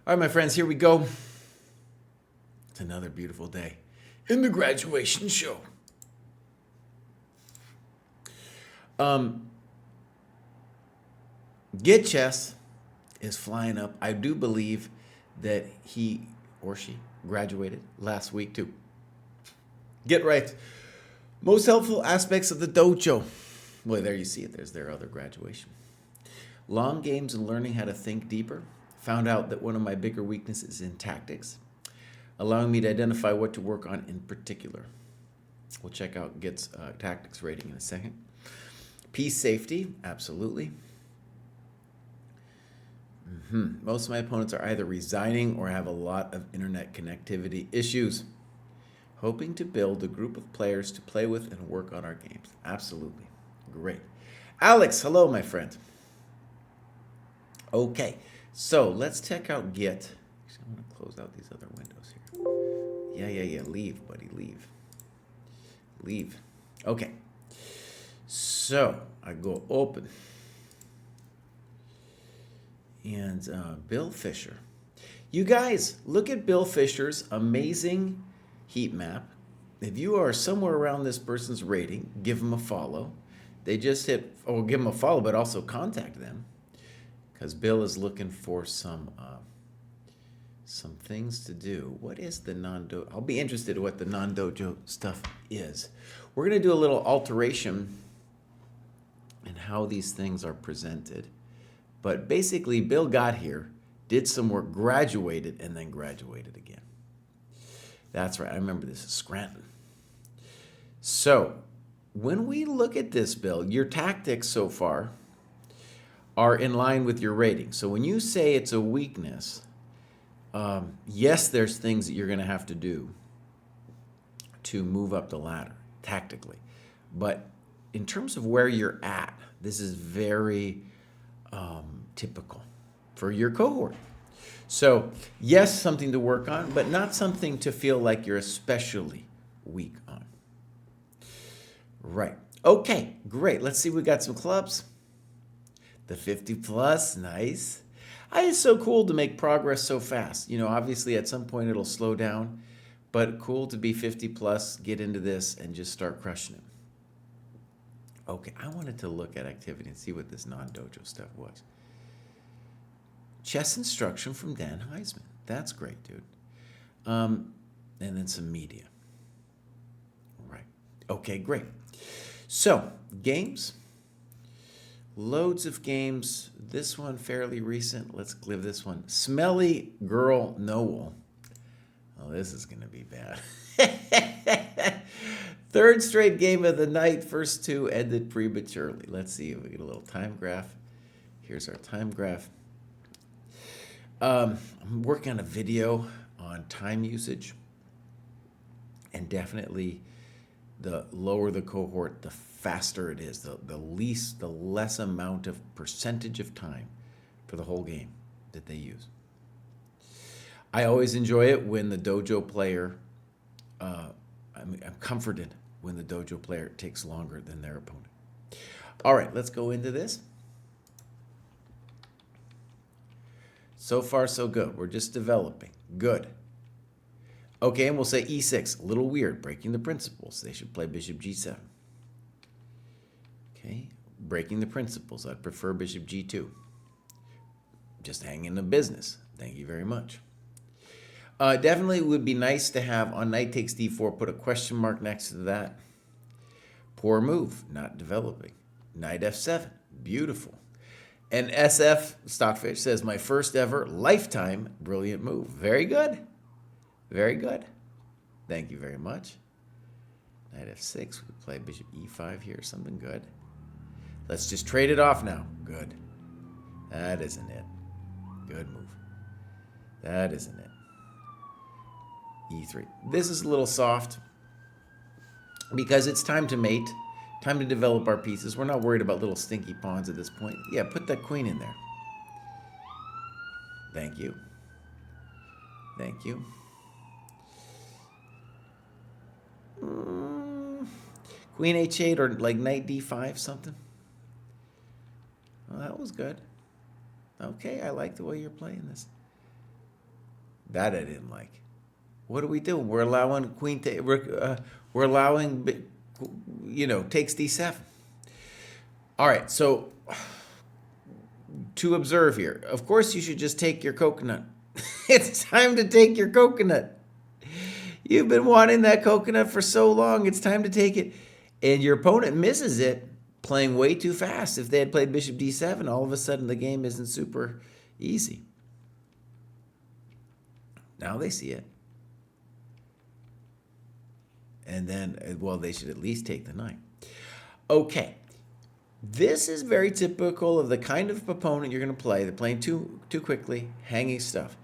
All right, my friends, here we go. It's another beautiful day in the graduation show. Get Chess is flying up. I do believe that he or she graduated last week too. Get right. Most helpful aspects of the dojo. Well, there you see it. There's their other graduation. Long games and learning how to think deeper. Found out that one of my bigger weaknesses is in tactics, allowing me to identify what to work on in particular. We'll check out Get's tactics rating in a second. Peace, safety, absolutely. Most of my opponents are either resigning or have a lot of internet connectivity issues. Hoping to build a group of players to play with and work on our games. Absolutely. Great. Alex, hello, my friend. Okay, so let's check out Get. Actually, I'm going to close out these other windows here. Yeah. Leave, buddy, leave. Leave. Okay. So I go open. And Bill Fisher. You guys, look at Bill Fisher's amazing heat map. If you are somewhere around this person's rating, give them a follow. They just hit, or give them a follow, but also contact them. Because Bill is looking for some things to do. What is the non-dojo? I'll be interested in what the non-dojo stuff is. We're going to do a little alteration in how these things are presented. But basically, Bill got here, did some work, graduated, and then graduated again. That's right. I remember this is Scranton. So when we look at this, Bill, your tactics so far are in line with your rating. So when you say it's a weakness, yes, there's things that you're going to have to do to move up the ladder tactically. But in terms of where you're at, this is very typical for your cohort. So yes, something to work on, but not something to feel like you're especially weak on. Right. Okay, great. Let's see, we got some clubs. The 50 plus, nice. It's so cool to make progress so fast. You know, obviously at some point it'll slow down, but cool to be 50 plus, get into this and just start crushing it. Okay, I wanted to look at activity and see what this non-dojo stuff was. Chess instruction from Dan Heisman. That's great, dude. And then some media. Right. Okay, great. So, games. Loads of games. This one fairly recent. Let's give this one. Smelly Girl Noel. Oh, this is going to be bad. Third straight game of the night. First two ended prematurely. Let's see if we get a little time graph. Here's our time graph. I'm working on a video on time usage. And definitely the lower the cohort, the faster it is. The less amount of percentage of time for the whole game that they use. I always enjoy it when the dojo player, I'm comforted when the dojo player takes longer than their opponent. All right, let's go into this. So far, so good. We're just developing. Good. Okay, and we'll say e6. A little weird, breaking the principles. They should play bishop g7. Okay, breaking the principles. I'd prefer bishop g2. Just hang in the business. Thank you very much. Definitely would be nice to have on knight takes d4, put a question mark next to that. Poor move, not developing. Knight f7, beautiful. And SF Stockfish says, my first ever lifetime brilliant move. Very good. Very good. Thank you very much. Knight f6, we play bishop e5 here, something good. Let's just trade it off now. Good. That isn't it. Good move. That isn't it. E3. This is a little soft because it's time to mate, time to develop our pieces. We're not worried about little stinky pawns at this point. Yeah, put that queen in there. Thank you. Thank you. Queen h8 or like knight d5 something. Well, that was good. Okay, I like the way you're playing this. That I didn't like. What are we doing? We're allowing queen to, we're allowing, takes d7. All right, so to observe here, of course you should just take your coconut. It's time to take your coconut. You've been wanting that coconut for so long. It's time to take it. And your opponent misses it, playing way too fast. If they had played bishop d7, all of a sudden the game isn't super easy. Now they see it. And then, well, they should at least take the knight. Okay. This is very typical of the kind of opponent you're going to play. They're playing too quickly, hanging stuff.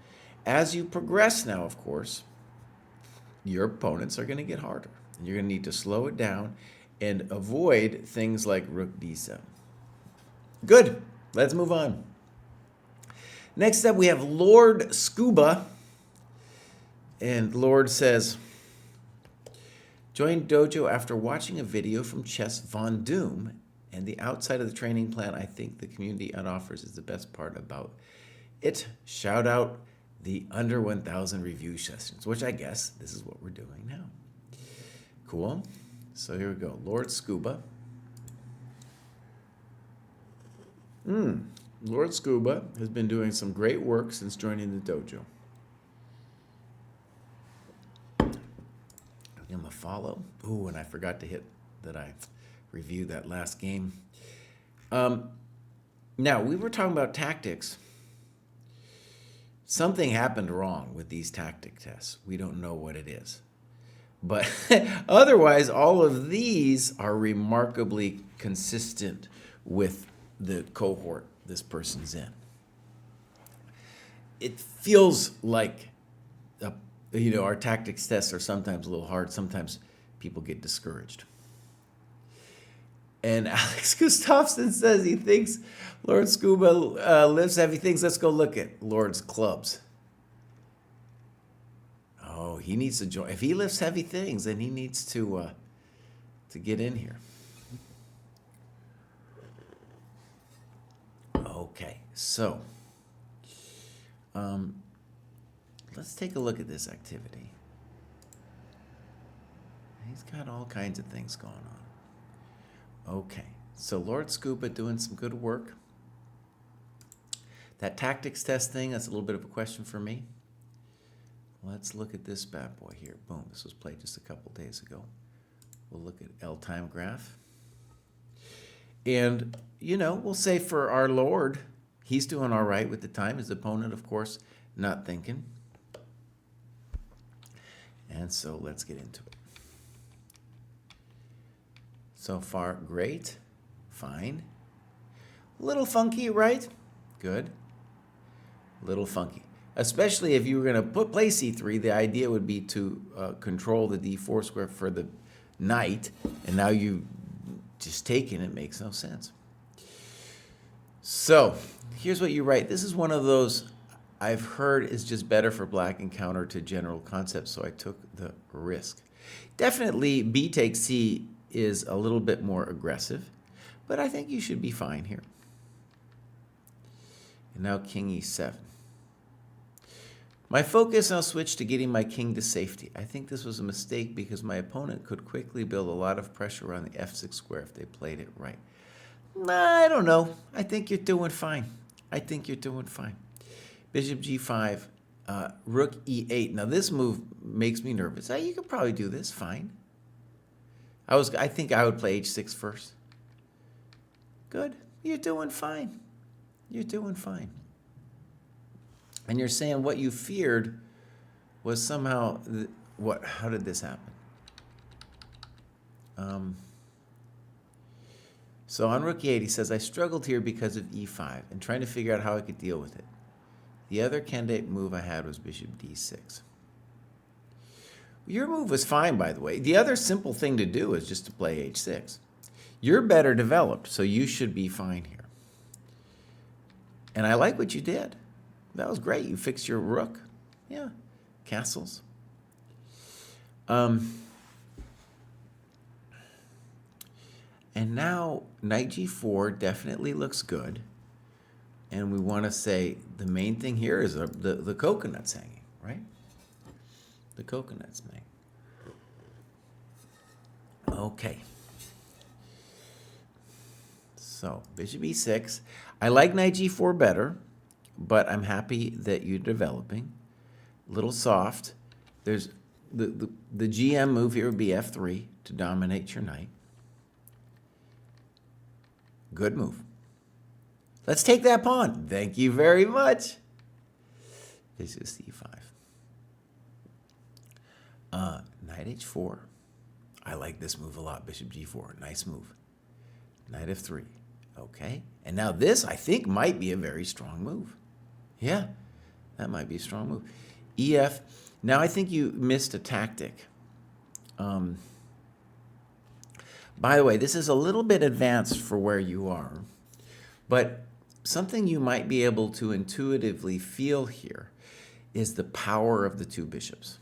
As you progress now, of course, your opponents are going to get harder. And you're going to need to slow it down and avoid things like rook d7. Good. Let's move on. Next up, we have Lord Scuba. And Lord says, joined Dojo after watching a video from Chess Von Doom, and the outside of the training plan, I think the community it offers is the best part about it. Shout out the under 1,000 review sessions, which I guess this is what we're doing now. Cool. So here we go. Lord Scuba. Lord Scuba has been doing some great work since joining the dojo. Give him a follow. Ooh, and I forgot to hit that I reviewed that last game. Now, we were talking about tactics. Something happened wrong with these tactic tests. We don't know what it is. But otherwise, all of these are remarkably consistent with the cohort this person's in. It feels like, our tactics tests are sometimes a little hard. Sometimes people get discouraged. And Alex Gustafsson says he thinks Lord Scuba lifts heavy things. Let's go look at Lord's clubs. Oh, he needs to join. If he lifts heavy things, then he needs to get in here. Okay, so let's take a look at this activity. He's got all kinds of things going on. Okay, so Lord Scuba doing some good work. That tactics test thing, that's a little bit of a question for me. Let's look at this bad boy here. Boom, this was played just a couple days ago. We'll look at L time graph. And, we'll say for our Lord, he's doing all right with the time. His opponent, of course, not thinking. And so let's get into it. So far, great, fine. Little funky, right? Good. Little funky. Especially if you were going to play c3, the idea would be to control the d4 square for the knight, and now you just taking it makes no sense. So here's what you write. This is one of those I've heard is just better for black and counter to general concepts, so I took the risk. Definitely b takes c is a little bit more aggressive, but I think you should be fine here. And now king e7. My focus now switched to getting my king to safety. I think this was a mistake because my opponent could quickly build a lot of pressure on the f6 square if they played it right. I don't know. I think you're doing fine. I think you're doing fine. Bishop g5, rook e8. Now this move makes me nervous. You could probably do this fine. I think I would play h6 first. Good. You're doing fine. You're doing fine. And you're saying what you feared was somehow what? How did this happen? So on rook e8, he says, I struggled here because of e5 and trying to figure out how I could deal with it. The other candidate move I had was bishop d6. Your move was fine, by the way. The other simple thing to do is just to play h6. You're better developed, so you should be fine here. And I like what you did. That was great. You fixed your rook. Yeah, castles. And now knight g4 definitely looks good. And we want to say the main thing here is the coconut's hanging, right? The coconuts make. Okay. So, bishop e6. I like knight g4 better, but I'm happy that you're developing. A little soft. There's the GM move here would be f3 to dominate your knight. Good move. Let's take that pawn. Thank you very much. Bishop c5. Knight h4. I like this move a lot. Bishop g4. Nice move. Knight f3. Okay. And now this, I think, might be a very strong move. Yeah, that might be a strong move. EF. Now, I think you missed a tactic. By the way, this is a little bit advanced for where you are, but something you might be able to intuitively feel here is the power of the two bishops,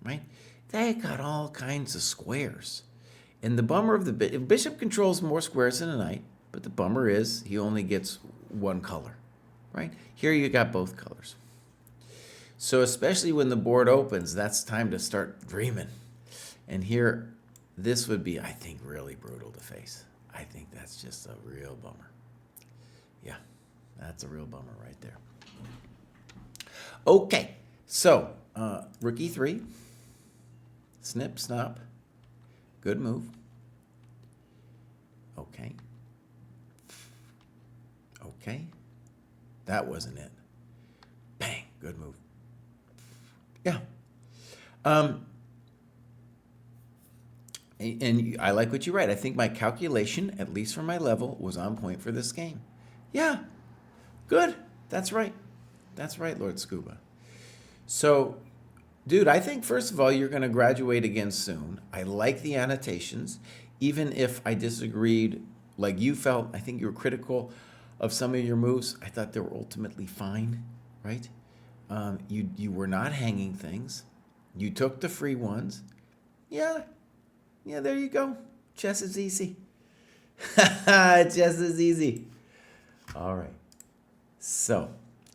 right? They got all kinds of squares. And the bummer of the bishop controls more squares than a knight, but the bummer is he only gets one color, right? Here you got both colors. So especially when the board opens, that's time to start dreaming. And here, this would be, I think, really brutal to face. I think that's just a real bummer. Yeah, that's a real bummer right there. Okay, so rook e3, snip, snop, good move. Okay. Okay, that wasn't it. Bang, good move. Yeah. And I like what you write. I think my calculation, at least for my level, was on point for this game. Yeah, good. That's right. That's right, Lord Scuba. So, dude, I think, first of all, you're going to graduate again soon. I like the annotations. Even if I disagreed, like you felt, I think you were critical of some of your moves. I thought they were ultimately fine, right? You were not hanging things. You took the free ones. Yeah, there you go. Chess is easy. Chess is easy. All right. So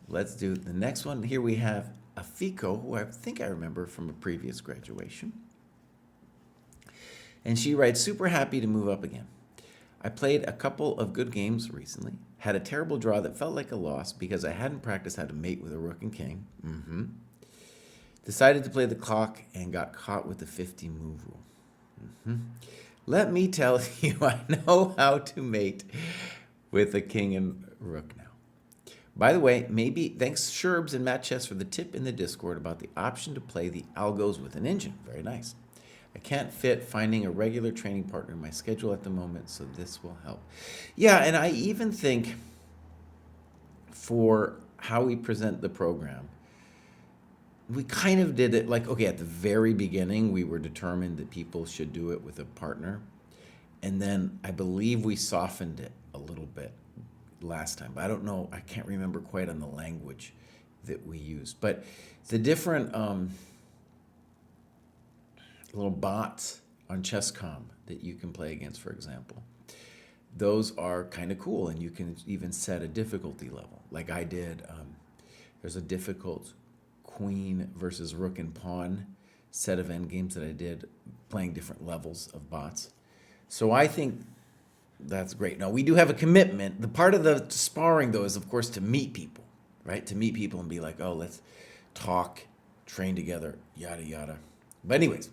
let's do the next one. Here we have Afiko, who I think I remember from a previous graduation. And she writes, super happy to move up again. I played a couple of good games recently. Had a terrible draw that felt like a loss because I hadn't practiced how to mate with a rook and king. Decided to play the clock and got caught with the 50 move rule. Let me tell you, I know how to mate with a king and rook now. By the way, maybe thanks Sherbs and Matt Chess for the tip in the Discord about the option to play the algos with an engine. Very nice. I can't fit finding a regular training partner in my schedule at the moment, so this will help. Yeah, and I even think for how we present the program, we kind of did it like, okay, at the very beginning, we were determined that people should do it with a partner. And then I believe we softened it a little bit last time. But I don't know, I can't remember quite on the language that we used. But the different little bots on ChessCom that you can play against, for example, those are kind of cool. And you can even set a difficulty level. Like I did, there's a difficult queen versus rook and pawn set of endgames that I did playing different levels of bots. So I think that's great. Now, we do have a commitment. The part of the sparring, though, is, of course, to meet people, right? To meet people and be like, oh, let's talk, train together, yada, yada. But anyways,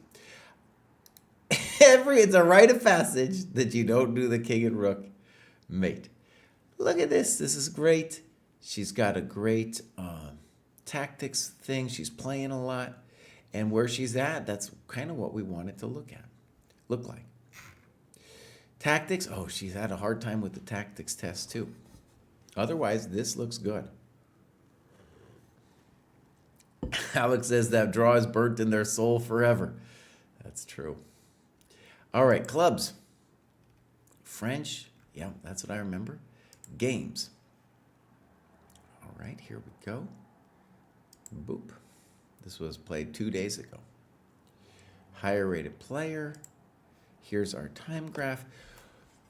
it's a rite of passage that you don't do the king and rook mate. Look at this. This is great. She's got a great tactics thing. She's playing a lot. And where she's at, that's kind of what we want it to look like. Tactics, oh, she's had a hard time with the tactics test too. Otherwise, this looks good. Alex says that draw is burnt in their soul forever. That's true. All right, clubs. French, yeah, that's what I remember. Games. All right, here we go. Boop. This was played 2 days ago. Higher rated player. Here's our time graph.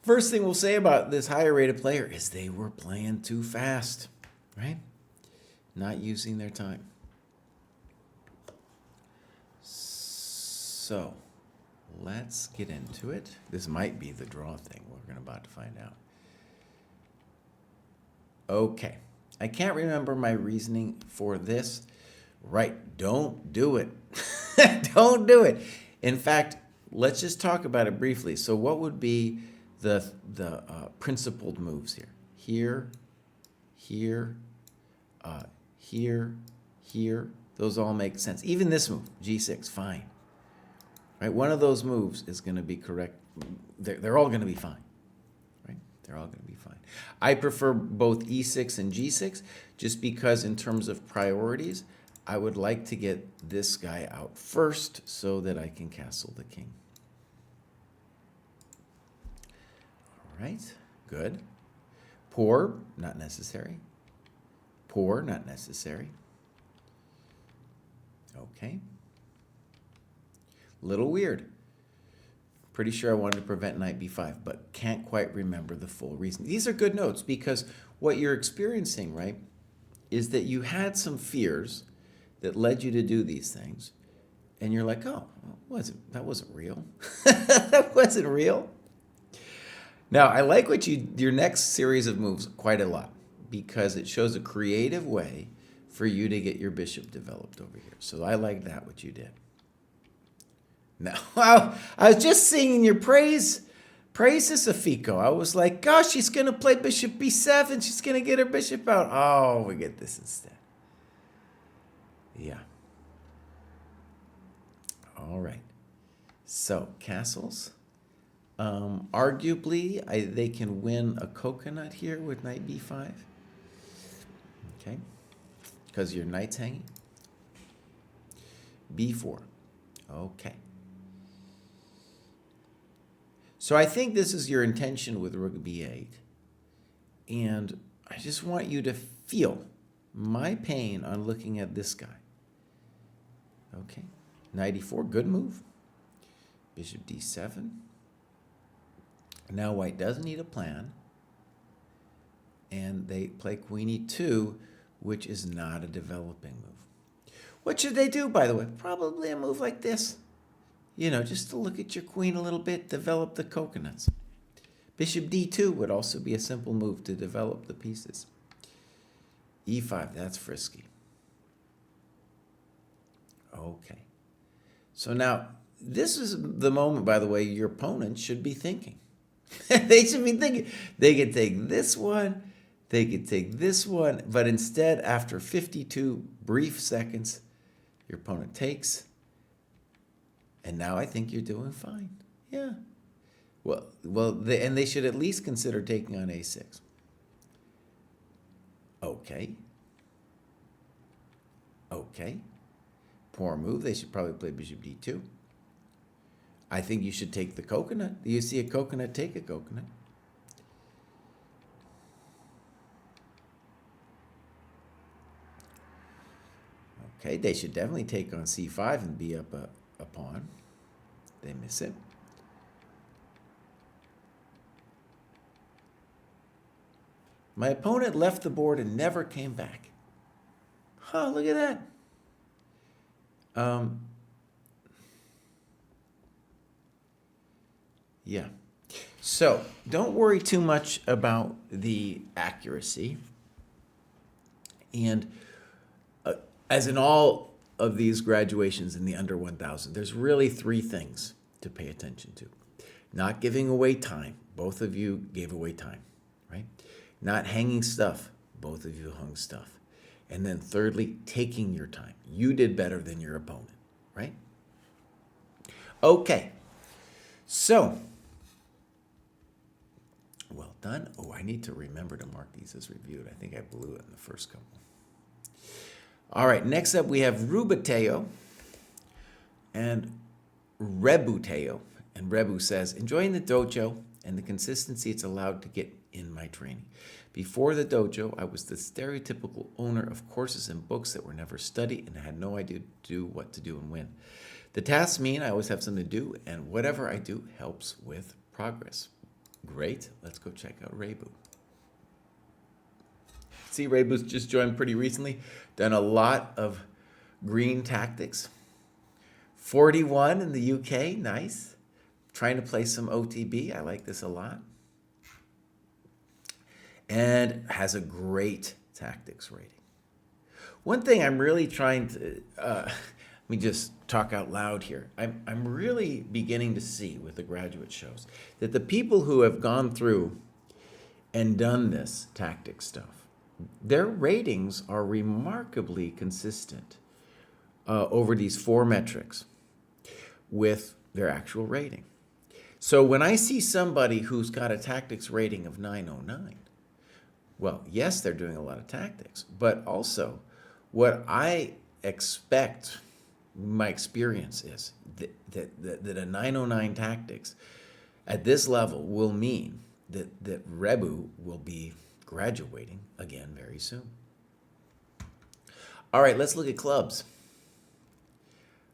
First thing we'll say about this higher rated player is they were playing too fast, right? Not using their time. So let's get into it. This might be the draw thing. We're about to find out. Okay. I can't remember my reasoning for this. Right. Don't do it. Don't do it. In fact, let's just talk about it briefly. So what would be the principled moves here? Here, here, here, here. Those all make sense. Even this move, G6, fine. Right? One of those moves is going to be correct. They're all going to be fine. Right? They're all going to be fine. I prefer both E6 and G6 just because in terms of priorities, I would like to get this guy out first so that I can castle the king. All right, good. Poor, not necessary. Poor, not necessary. Okay. Little weird. Pretty sure I wanted to prevent knight b5, but can't quite remember the full reason. These are good notes because what you're experiencing, right, is that you had some fears that led you to do these things, and you're like, oh, that wasn't real. That wasn't real. Now, I like your next series of moves quite a lot because it shows a creative way for you to get your bishop developed over here. So I like that, what you did. Now, I was just singing your praises, Afiko. I was like, gosh, she's going to play bishop b7. She's going to get her bishop out. Oh, we get this instead. Yeah. All right. So, castles. Arguably, they can win a coconut here with knight b5. Okay. Because your knight's hanging. b4. Okay. So I think this is your intention with rook b8. And I just want you to feel my pain on looking at this guy. Okay. Knight e4, good move. Bishop d7. Now white doesn't need a plan. And they play queen e2, which is not a developing move. What should they do, by the way? Probably a move like this. You know, just to look at your queen a little bit, develop the coconuts. Bishop d2 would also be a simple move to develop the pieces. e5, that's frisky. Okay. So now, this is the moment, by the way, your opponent should be thinking. They should be thinking, they could take this one, they could take this one, but instead, after 52 brief seconds, your opponent takes, and now I think you're doing fine. Yeah. Well, and they should at least consider taking on a6. Okay. Okay. Poor move. They should probably play bishop d2. I think you should take the coconut. Do you see a coconut? Take a coconut. Okay, they should definitely take on c5 and be up a pawn. They miss it. My opponent left the board and never came back. Huh, look at that. Yeah. So don't worry too much about the accuracy. And as in all of these graduations in the under 1,000, there's really three things to pay attention to. Not giving away time. Both of you gave away time, right? Not hanging stuff. Both of you hung stuff. And then thirdly, taking your time. You did better than your opponent, right? Okay. So, well done. Oh, I need to remember to mark these as reviewed. I think I blew it in the first couple. All right, next up we have Rubuteo and Rebuteo. And Rebu says, enjoying the dojo and the consistency it's allowed to get in my training. Before the dojo, I was the stereotypical owner of courses and books that were never studied and I had no idea what to do and when. The tasks mean I always have something to do, and whatever I do helps with progress. Great. Let's go check out Rebu. See, Rebu's just joined pretty recently. Done a lot of green tactics. 41 in the UK, nice. Trying to play some OTB, I like this a lot. And has a great tactics rating. One thing I'm really trying to, let me just talk out loud here. I'm really beginning to see with the graduate shows that the people who have gone through and done this tactics stuff, their ratings are remarkably consistent over these 4 metrics with their actual rating. So when I see somebody who's got a tactics rating of 909, well, yes, they're doing a lot of tactics, but also what I expect, my experience is that a 909 tactics at this level will mean that Rebu will be graduating again very soon. All right, let's look at clubs.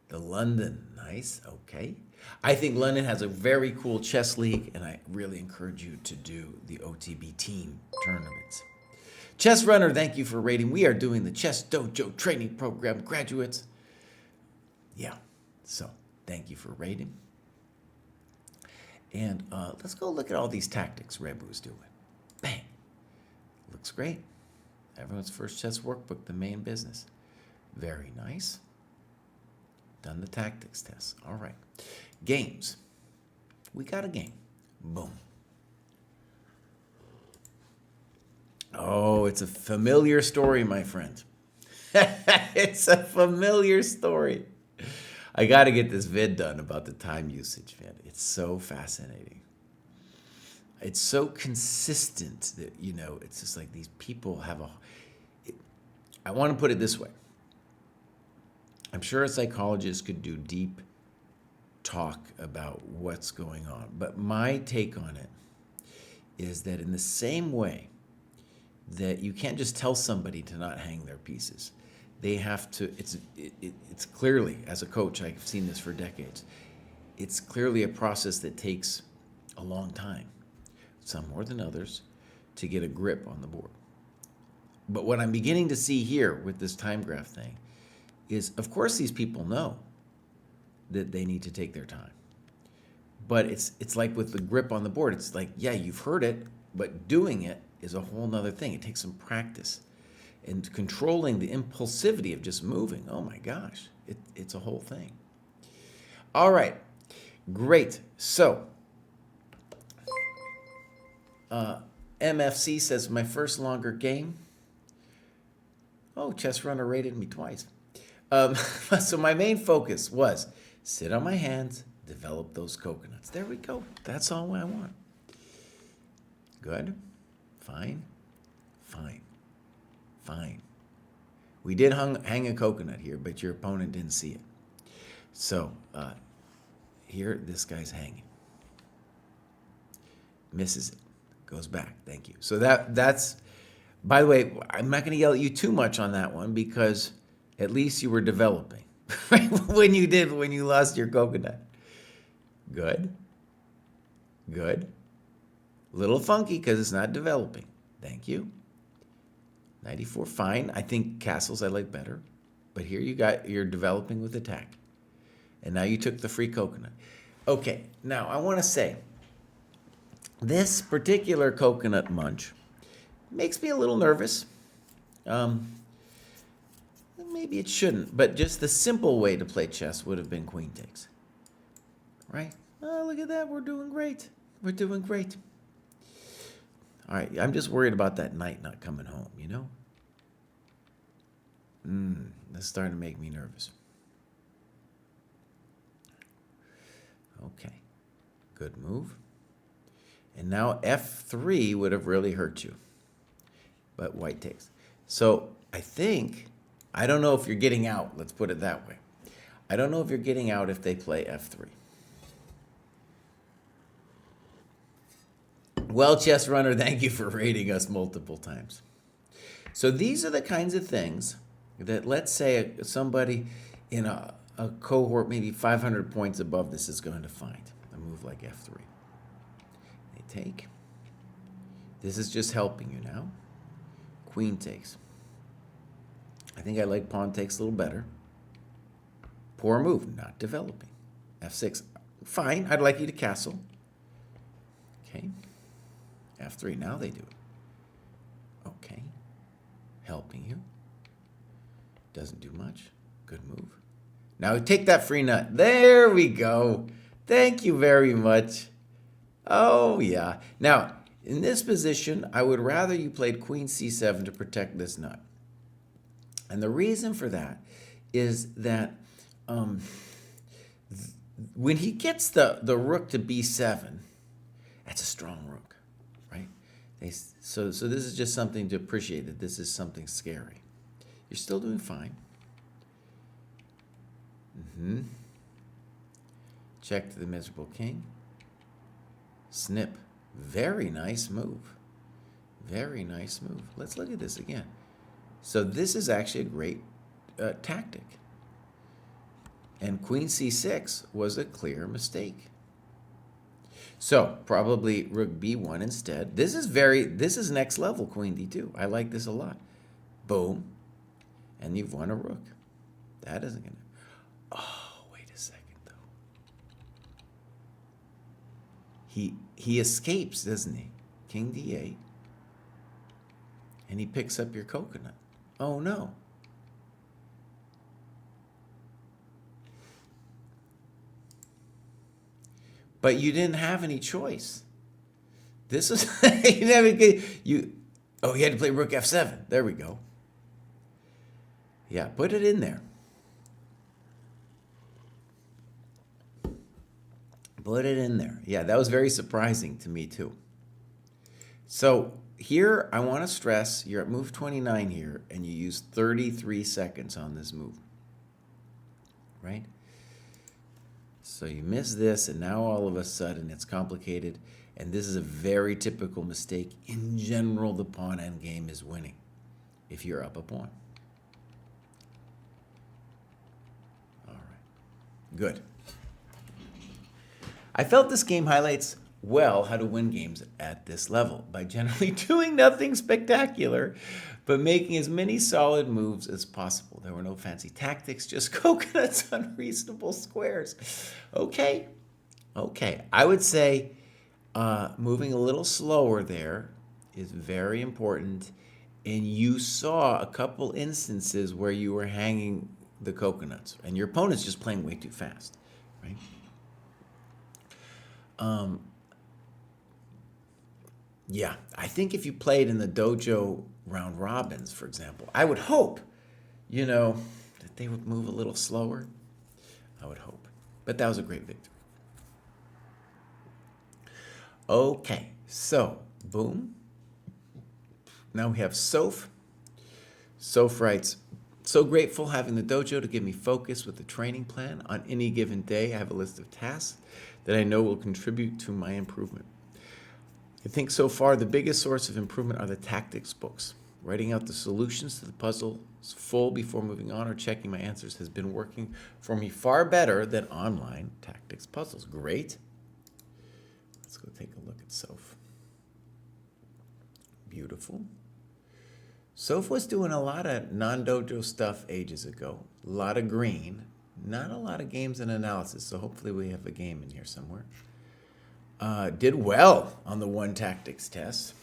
The London, nice, okay. I think London has a very cool chess league, and I really encourage you to do the OTB team tournaments. Chess Runner, thank you for rating. We are doing the ChessDojo Training Program graduates. Yeah, so thank you for rating. And let's go look at all these tactics Rebu's doing. Bang, looks great. Everyone's first chess workbook, the main business. Very nice. Done the tactics test. All right. Games. We got a game. Boom. Oh, it's a familiar story, my friend. It's a familiar story. I got to get this vid done about the time usage, man. It's so fascinating. It's so consistent that, you know, it's just like these people have I want to put it this way. I'm sure a psychologist could do deep talk about what's going on, but my take on it is that in the same way that you can't just tell somebody to not hang their pieces, they have to, it's clearly, as a coach, I've seen this for decades, it's clearly a process that takes a long time, some more than others, to get a grip on the board. But what I'm beginning to see here with this time graph thing is, of course, these people know that they need to take their time. But it's like with the grip on the board, it's like, yeah, you've heard it, but doing it is a whole nother thing. It takes some practice. And controlling the impulsivity of just moving, oh my gosh, it's a whole thing. All right, great. So, MFC says, my first longer game. Oh, Chess Runner rated me twice. So my main focus was sit on my hands, develop those coconuts. There we go. That's all I want. Good. Fine. Fine. Fine. We did hang a coconut here, but your opponent didn't see it. So here, this guy's hanging. Misses it. Goes back. Thank you. So that's, by the way, I'm not going to yell at you too much on that one because at least you were developing when you lost your coconut. Good. Good. Little funky because it's not developing. Thank you. 94, fine. I think castles I like better. But here you're developing with attack. And now you took the free coconut. Okay, now I want to say, this particular coconut munch makes me a little nervous. Maybe it shouldn't, but just the simple way to play chess would have been queen takes. Right? Oh, look at that. We're doing great. We're doing great. All right, I'm just worried about that knight not coming home, you know? That's starting to make me nervous. Okay, good move. And now F3 would have really hurt you, but white takes. So I don't know if you're getting out, let's put it that way. I don't know if you're getting out if they play F3. Well, Chess Runner, thank you for rating us multiple times. So these are the kinds of things that, let's say, somebody in a cohort maybe 500 points above this is going to find. A move like F3. They take. This is just helping you now. Queen takes. I think I like pawn takes a little better. Poor move, not developing. F6, fine, I'd like you to castle. Okay. F3, now they do it. Okay. Helping you. Doesn't do much. Good move. Now take that free nut. There we go. Thank you very much. Oh, yeah. Now, in this position, I would rather you played queen c7 to protect this nut. And the reason for that is that when he gets the rook to b7, that's a strong rook, right? So this is just something to appreciate, that this is something scary. You're still doing fine. Check to the miserable king. Snip. Very nice move. Very nice move. Let's look at this again. So this is actually a great tactic. And queen c6 was a clear mistake. So probably rook b1 instead. This is next level queen d2. I like this a lot. Boom. And you've won a rook. That isn't going to... Oh, wait a second, though. He escapes, doesn't he? King d8. And he picks up your coconut. Oh, no. But you didn't have any choice. This is... Oh, he had to play rook f7. There we go. Yeah, put it in there. Put it in there. Yeah, that was very surprising to me too. So here, I want to stress, you're at move 29 here, and you use 33 seconds on this move. Right? So you miss this, and now all of a sudden it's complicated, and this is a very typical mistake. In general, the pawn endgame is winning if you're up a pawn. All right. Good. I felt this game highlights well how to win games at this level by generally doing nothing spectacular, but making as many solid moves as possible. There were no fancy tactics, just coconuts on reasonable squares. Okay. I would say moving a little slower there is very important, and you saw a couple instances where you were hanging the coconuts, and your opponent's just playing way too fast, right? Yeah, I think if you played in the dojo round robins, for example, I would hope, that they would move a little slower. I would hope. But that was a great victory. Okay, so, boom. Now we have Soph. Soph writes, so grateful having the dojo to give me focus with the training plan. On any given day, I have a list of tasks that I know will contribute to my improvement. I think so far the biggest source of improvement are the tactics books. Writing out the solutions to the puzzles full before moving on or checking my answers has been working for me far better than online tactics puzzles. Great. Let's go take a look at Soph. Beautiful. Soph was doing a lot of non-dojo stuff ages ago. A lot of green. Not a lot of games and analysis, so hopefully we have a game in here somewhere. Did well on the one tactics test.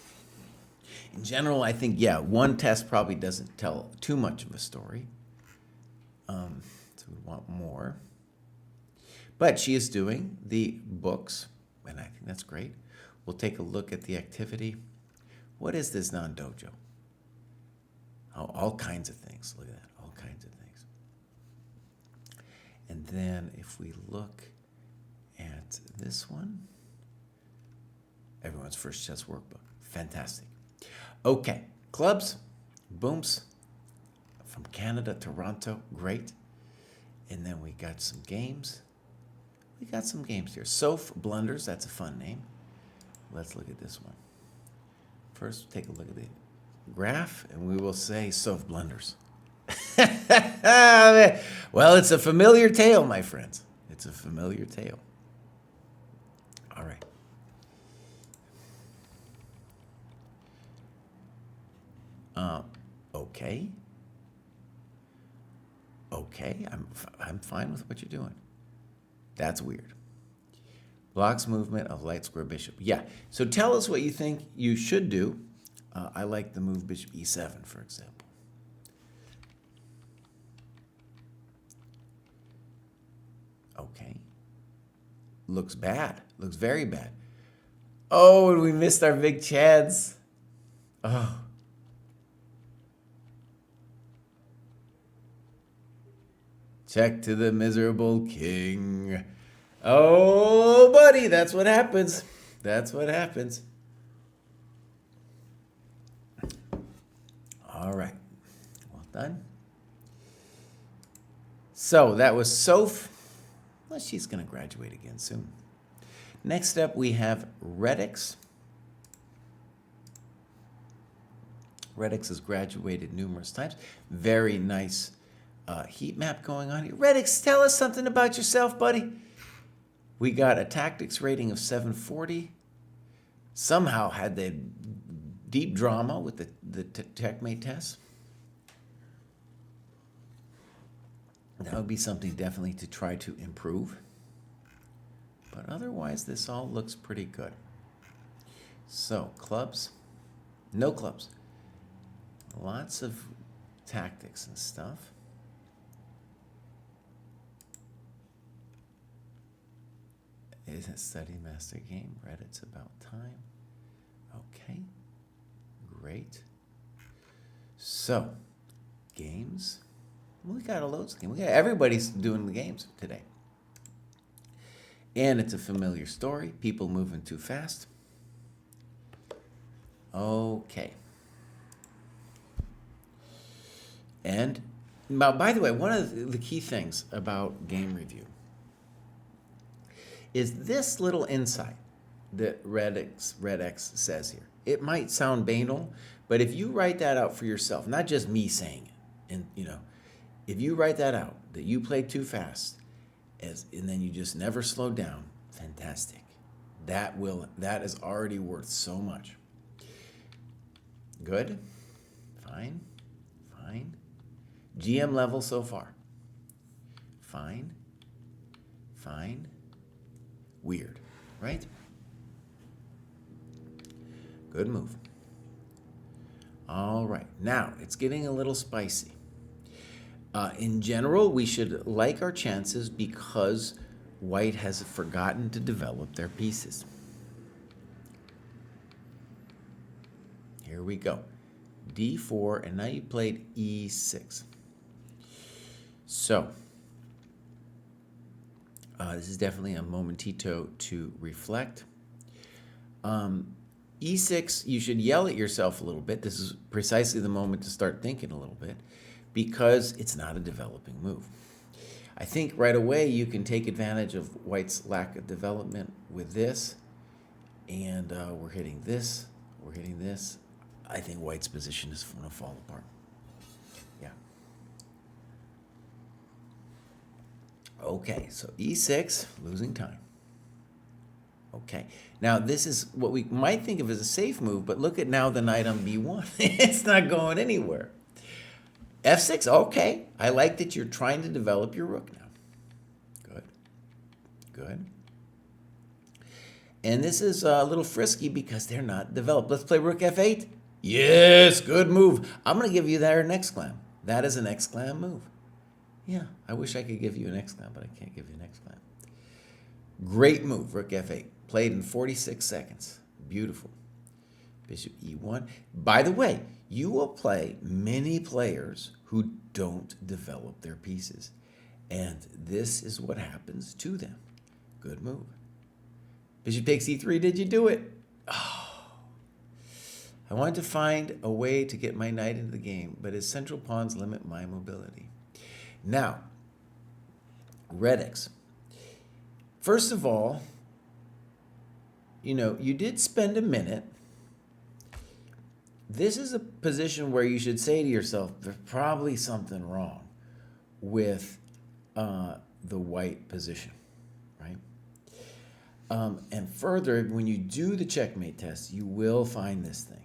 In general, I think, yeah, one test probably doesn't tell too much of a story. So we want more. But she is doing the books, and I think that's great. We'll take a look at the activity. What is this non-dojo? Oh, all kinds of things. Look at that, all kinds of things. And then if we look at this one, everyone's first chess workbook. Fantastic. Okay, clubs, booms, from Canada, Toronto, great. And then we got some games. We got some games here. Soph Blunders, that's a fun name. Let's look at this one. First, take a look at the graph, and we will say Soph Blunders. Well, it's a familiar tale, my friends. It's a familiar tale. All right. Okay. Okay, I'm fine with what you're doing. That's weird. Blocks movement of light square bishop. Yeah, so tell us what you think you should do. I like the move bishop e7, for example. Okay. Looks bad. Looks very bad. Oh, and we missed our big chance. Oh. Check to the miserable king. Oh, buddy, that's what happens. That's what happens. All right. Well done. So that was Soph. Well, she's going to graduate again soon. Next up, we have Redix. Redix has graduated numerous times. Very nice heat map going on here. Redix, tell us something about yourself, buddy. We got a tactics rating of 740. Somehow had the deep drama with the checkmate test. That would be something definitely to try to improve. But otherwise, this all looks pretty good. So, clubs. No clubs. Lots of tactics and stuff. Is it Study Master Game? Reddit's about time. Okay. Great. So, games. We got a loads of games. Everybody's doing the games today. And it's a familiar story. People moving too fast. Okay. And by the way, one of the key things about game review is this little insight that RedX says here. It might sound banal, but if you write that out for yourself, not just me saying it, and if you write that out, that you played too fast, and then you just never slowed down, fantastic. That is already worth so much. Good, fine. GM level so far. Fine. Weird, right? Good move. All right, now it's getting a little spicy. In general, we should like our chances because white has forgotten to develop their pieces. Here we go. D4, and now you played E6. So, this is definitely a momentito to reflect. E6, you should yell at yourself a little bit. This is precisely the moment to start thinking a little bit because it's not a developing move. I think right away you can take advantage of white's lack of development with this. And we're hitting this. I think white's position is going to fall apart. Yeah. Okay, so E6, losing time. Okay, now this is what we might think of as a safe move, but look at now the knight on B1. It's not going anywhere. F6, okay. I like that you're trying to develop your rook now. Good. And this is a little frisky because they're not developed. Let's play rook F8. Yes, good move. I'm going to give you that an exclam. That is an exclam move. Yeah, I wish I could give you an exclam, but I can't give you an exclam. Great move, rook F8. Played in 46 seconds. Beautiful. Bishop E1. By the way, you will play many players who don't develop their pieces. And this is what happens to them. Good move. Bishop takes E3. Did you do it? Oh. I wanted to find a way to get my knight into the game, but his central pawns limit my mobility. Now, Redix. First of all, you did spend a minute. This is a position where you should say to yourself, there's probably something wrong with the white position, right? And further, when you do the checkmate test, you will find this thing.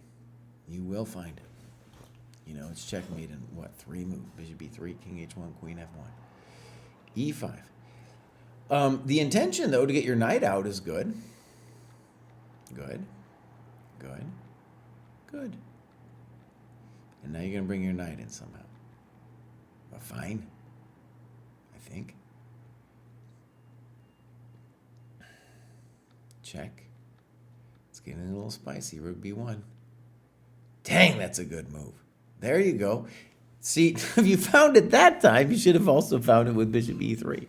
You will find it. You know, it's checkmate in what, 3 moves? Bishop b3, king h1, queen f1. e5. The intention, though, to get your knight out is good. Good. Good. Good. And now you're going to bring your knight in somehow. Well, fine, I think. Check. It's getting a little spicy. Rook b1. Dang, that's a good move. There you go. See, if you found it that time, you should have also found it with bishop e3.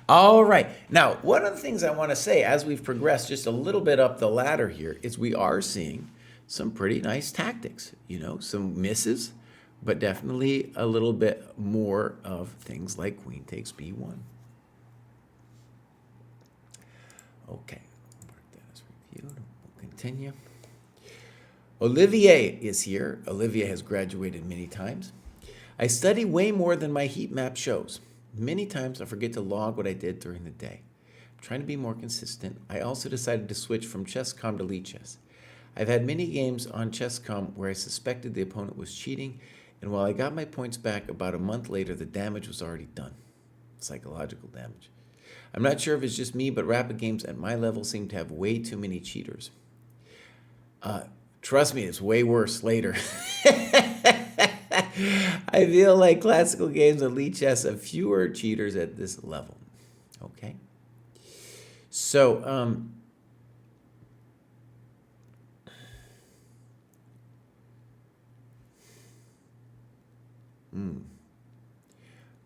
All right. Now, one of the things I want to say as we've progressed just a little bit up the ladder here is we are seeing some pretty nice tactics. You know, some misses, but definitely a little bit more of things like queen takes b1. Okay. Mark that as reviewed. We'll continue. Olivier is here. Olivier has graduated many times. I study way more than my heat map shows. Many times I forget to log what I did during the day. I'm trying to be more consistent. I also decided to switch from ChessCom to Lichess. I've had many games on ChessCom where I suspected the opponent was cheating, and while I got my points back, about a month later the damage was already done. Psychological damage. I'm not sure if it's just me, but rapid games at my level seem to have way too many cheaters. Trust me, it's way worse later. I feel like classical games of Lichess have fewer cheaters at this level. Okay. So,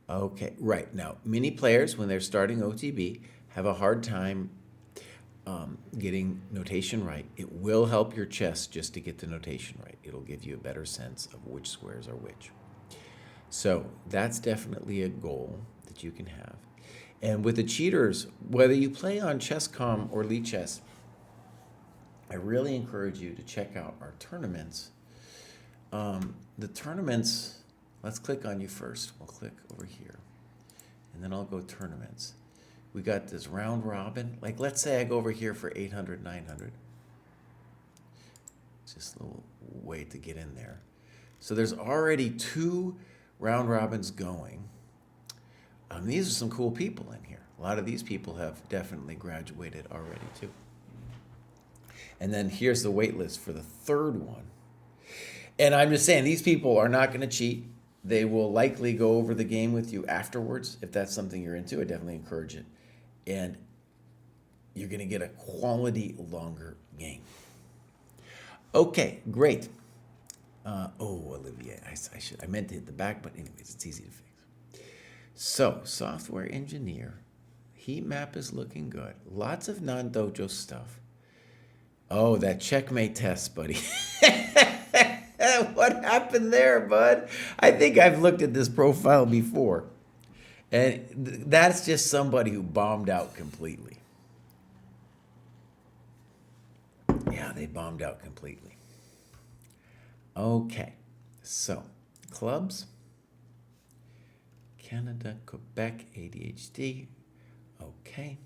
okay, right. Now, many players, when they're starting OTB, have a hard time getting notation right. It will help your chess just to get the notation right. It'll give you a better sense of which squares are which. So that's definitely a goal that you can have. And with the cheaters, whether you play on ChessCom or Lichess, I really encourage you to check out our tournaments. The tournaments, let's click on you first. We'll click over here, and then I'll go tournaments. We got this round robin. Like, let's say I go over here for 800, 900. Just a little way to get in there. So there's already 2 round robins going. These are some cool people in here. A lot of these people have definitely graduated already too. And then here's the wait list for the 3rd one. And I'm just saying, these people are not going to cheat. They will likely go over the game with you afterwards. If that's something you're into, I definitely encourage it. And you're going to get a quality longer game. Okay, great. Olivier, I meant to hit the back, but anyways, it's easy to fix. So, software engineer, heat map is looking good. Lots of non-dojo stuff. Oh, that checkmate test, buddy. What happened there, bud? I think I've looked at this profile before. And that's just somebody who bombed out completely. Yeah, they bombed out completely. Okay, so clubs. Canada, Quebec, ADHD. Okay.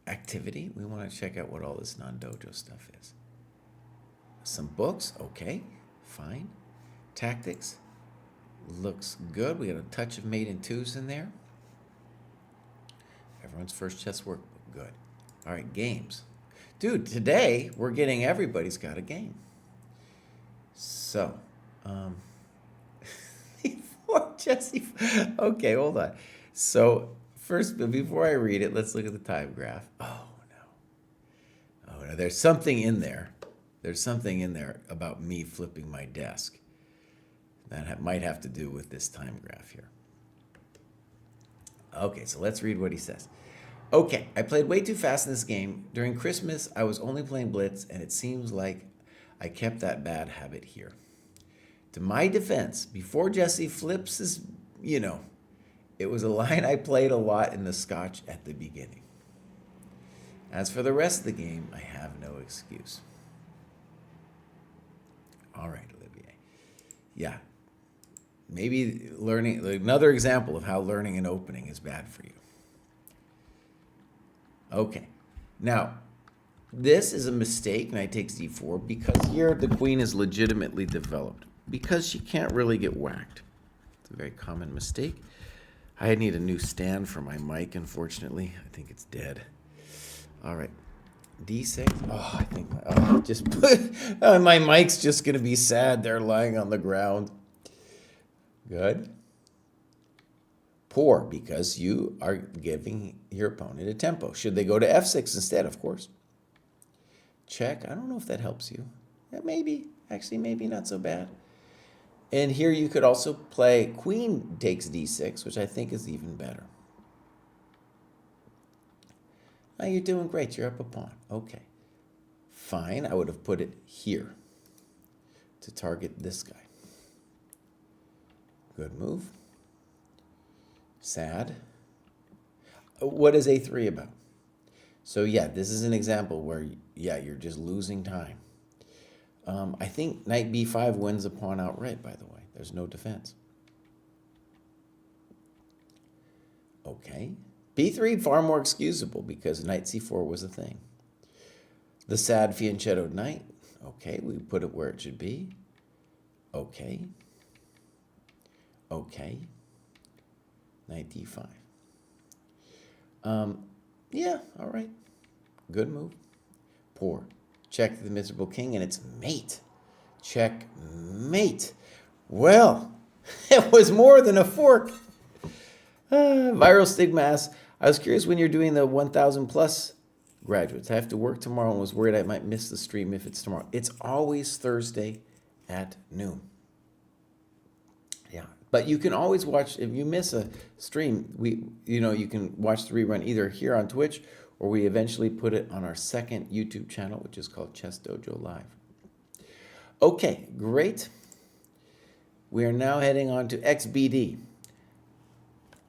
Activity. We want to check out what all this non-dojo stuff is. Some books. Okay, fine. Tactics. Looks good. We got a touch of made in twos in there. Everyone's first chess workbook. Good. All right, games. Dude, today we're getting everybody's got a game. So, before Jesse, okay, hold on. So, first, before I read it, let's look at the time graph. Oh, no, there's something in there. There's something in there about me flipping my desk. That might have to do with this time graph here. Okay, so let's read what he says. Okay, I played way too fast in this game. During Christmas, I was only playing blitz, and it seems like I kept that bad habit here. To my defense, before Jesse flips his, it was a line I played a lot in the Scotch at the beginning. As for the rest of the game, I have no excuse. All right, Olivier. Yeah. Maybe learning, another example of how learning an opening is bad for you. Okay. Now, This is a mistake, knight takes d4, because here the queen is legitimately developed, because she can't really get whacked. It's a very common mistake. I need a new stand for my mic, unfortunately. I think it's dead. All right. D6. Oh, I think my mic's just going to be sad. They're lying on the ground. Good. Poor, because you are giving your opponent a tempo. Should they go to F6 instead, of course? Check. I don't know if that helps you. Yeah, maybe. Actually, maybe not so bad. And here you could also play queen takes d6, which I think is even better. Now you're doing great. You're up a pawn. Okay. Fine. I would have put it here to target this guy. Good move. Sad. What is A3 about? So yeah, this is an example where, yeah, you're just losing time. I think knight b5 wins a pawn outright, by the way. There's no defense. Okay. b3 far more excusable because knight c4 was a thing. The sad fianchettoed knight. Okay, we put it where it should be. Okay. Okay. Knight d5. Yeah, all right. Good move. Poor. Check the miserable king, and it's mate. Checkmate. Well, it was more than a fork. Viral Stigmas. I was curious when you're doing the 1,000 plus graduates. I have to work tomorrow and was worried I might miss the stream if it's tomorrow. It's always Thursday at noon. Yeah, but you can always watch, if you miss a stream, you can watch the rerun either here on Twitch or we eventually put it on our second YouTube channel, which is called ChessDojoLive. Okay, great. We are now heading on to XBD.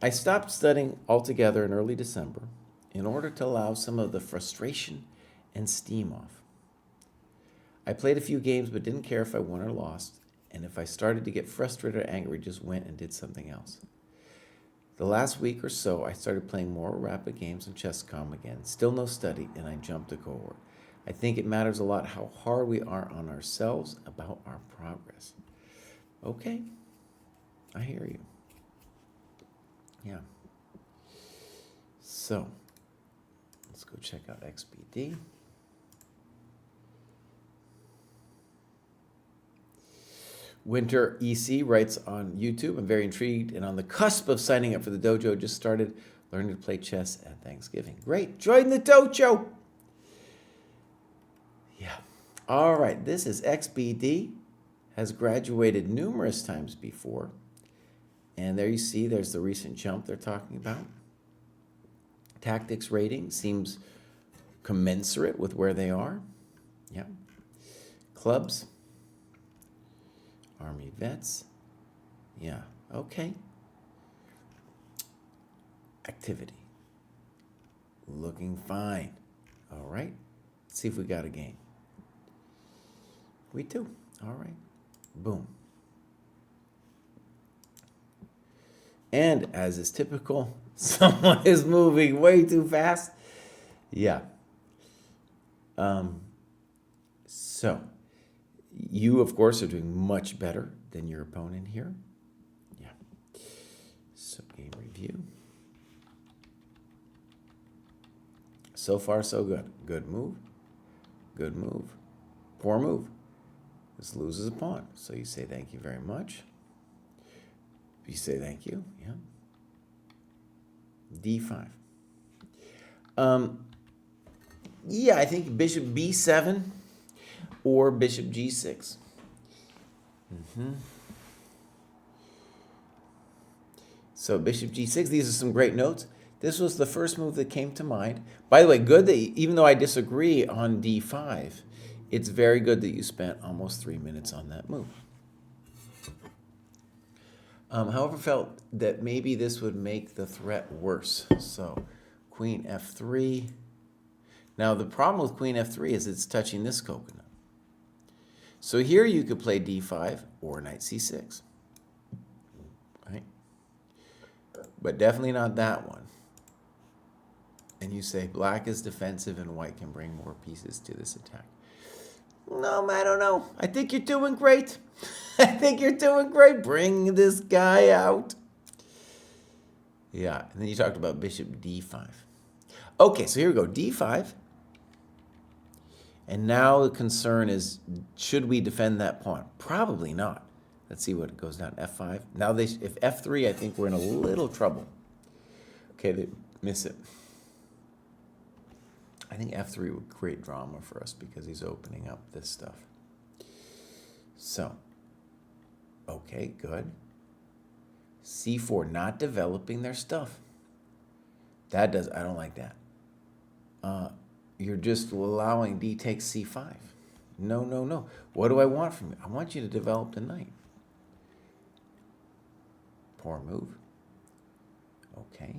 I stopped studying altogether in early December in order to allow some of the frustration and steam off. I played a few games but didn't care if I won or lost, and if I started to get frustrated or angry, just went and did something else. The last week or so, I started playing more rapid games on ChessCom again. Still no study, and I jumped a cohort. I think it matters a lot how hard we are on ourselves about our progress. Okay, I hear you. Yeah. So, let's go check out XBD. Winter EC writes on YouTube, I'm very intrigued and on the cusp of signing up for the dojo. Just started learning to play chess at Thanksgiving. Great. Join the dojo. Yeah. All right. This is XBD. Has graduated numerous times before. And there you see there's the recent jump they're talking about. Tactics rating seems commensurate with where they are. Yeah. Clubs. Army vets. Yeah, okay. Activity. Looking fine. All right. Let's see if we got a game. We do. All right. Boom. And as is typical, someone is moving way too fast. Yeah. So, you, of course, are doing much better than your opponent here. Yeah. So, game review. So far, so good. Good move. Good move. Poor move. This loses a pawn. So you say thank you very much. You say thank you. Yeah. D5. Yeah, I think bishop B7 or bishop G6. So bishop G6, these are some great notes. This was the first move that came to mind. By the way, good that even though I disagree on D5, it's very good that you spent almost 3 minutes on that move. However, felt that maybe this would make the threat worse. So queen F3. Now the problem with queen F3 is it's touching this coconut. So here you could play D5 or knight C6. Right? But definitely not that one. And you say black is defensive and white can bring more pieces to this attack. No, I don't know. I think you're doing great. I think you're doing great. Bring this guy out. Yeah, and then you talked about bishop d5. Okay, so here we go, d5. And now the concern is, should we defend that pawn? Probably not. Let's see what goes down, f5. Now, if f3, I think we're in a little trouble. Okay, they miss it. I think f3 would create drama for us because he's opening up this stuff. So, okay, good. c4, not developing their stuff. I don't like that. You're just allowing d takes c5. No, no, no. What do I want from you? I want you to develop the knight. Poor move. Okay.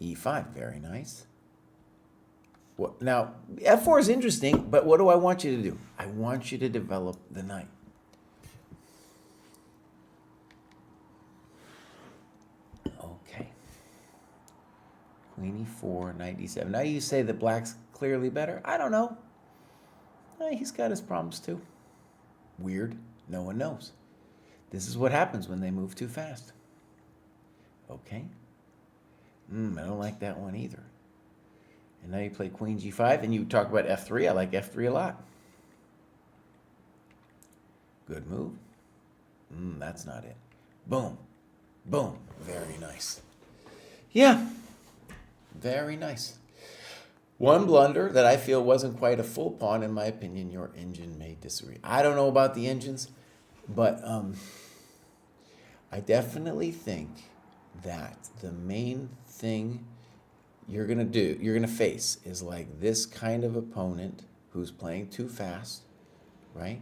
e5, very nice. Well, now, f4 is interesting, but what do I want you to do? I want you to develop the knight. Okay. Queen e4, knight d7. Now you say that black's clearly better. I don't know. He's got his problems too. Weird. No one knows. This is what happens when they move too fast. Okay. I don't like that one either. And now you play queen g5, and you talk about f3. I like f3 a lot. Good move. That's not it. Boom. Boom. Very nice. Yeah. Very nice. One blunder that I feel wasn't quite a full pawn, in my opinion. Your engine may disagree. I don't know about the engines, but I definitely think that the main thing you're going to face is like this kind of opponent who's playing too fast, right?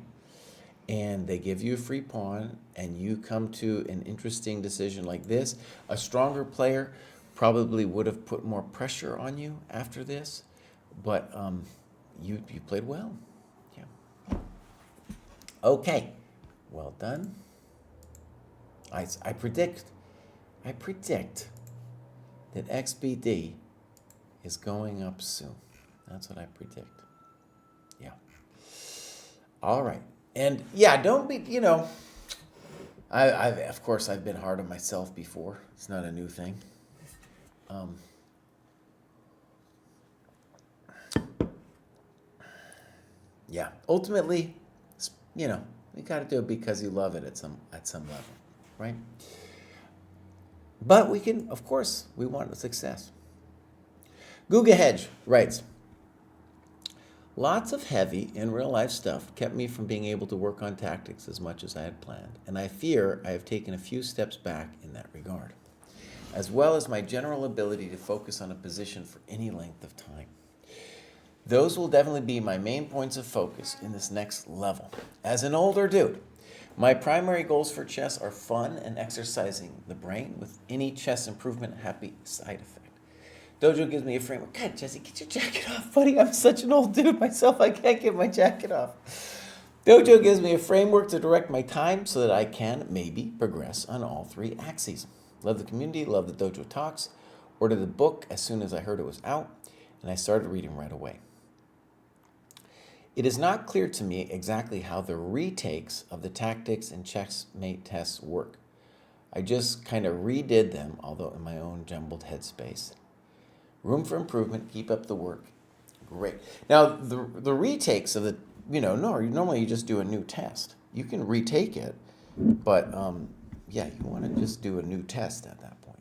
And they give you a free pawn, and you come to an interesting decision like this. A stronger player probably would have put more pressure on you after this, but you played well. Yeah. Okay. Well done. I predict that XBD is going up soon. That's what I predict. Yeah. All right. And yeah, don't be, of course, I've been hard on myself before. It's not a new thing. Yeah. Ultimately, you got to do it because you love it at some level, right? But we can, of course, we want success. Guga Hedge writes, lots of heavy in real life stuff kept me from being able to work on tactics as much as I had planned, and I fear I have taken a few steps back in that regard, as well as my general ability to focus on a position for any length of time. Those will definitely be my main points of focus in this next level. As an older dude, my primary goals for chess are fun and exercising the brain with any chess improvement happy side effect. Dojo gives me a framework. God, Jesse, get your jacket off, buddy. I'm such an old dude myself. I can't get my jacket off. Dojo gives me a framework to direct my time so that I can maybe progress on all three axes. Love the community, love the Dojo talks. Ordered the book as soon as I heard it was out, and I started reading right away. It is not clear to me exactly how the retakes of the tactics and checkmate tests work. I just kind of redid them, although in my own jumbled headspace. Room for improvement, keep up the work. Great. Now, the retakes of the, normally you just do a new test. You can retake it, but yeah, you want to just do a new test at that point.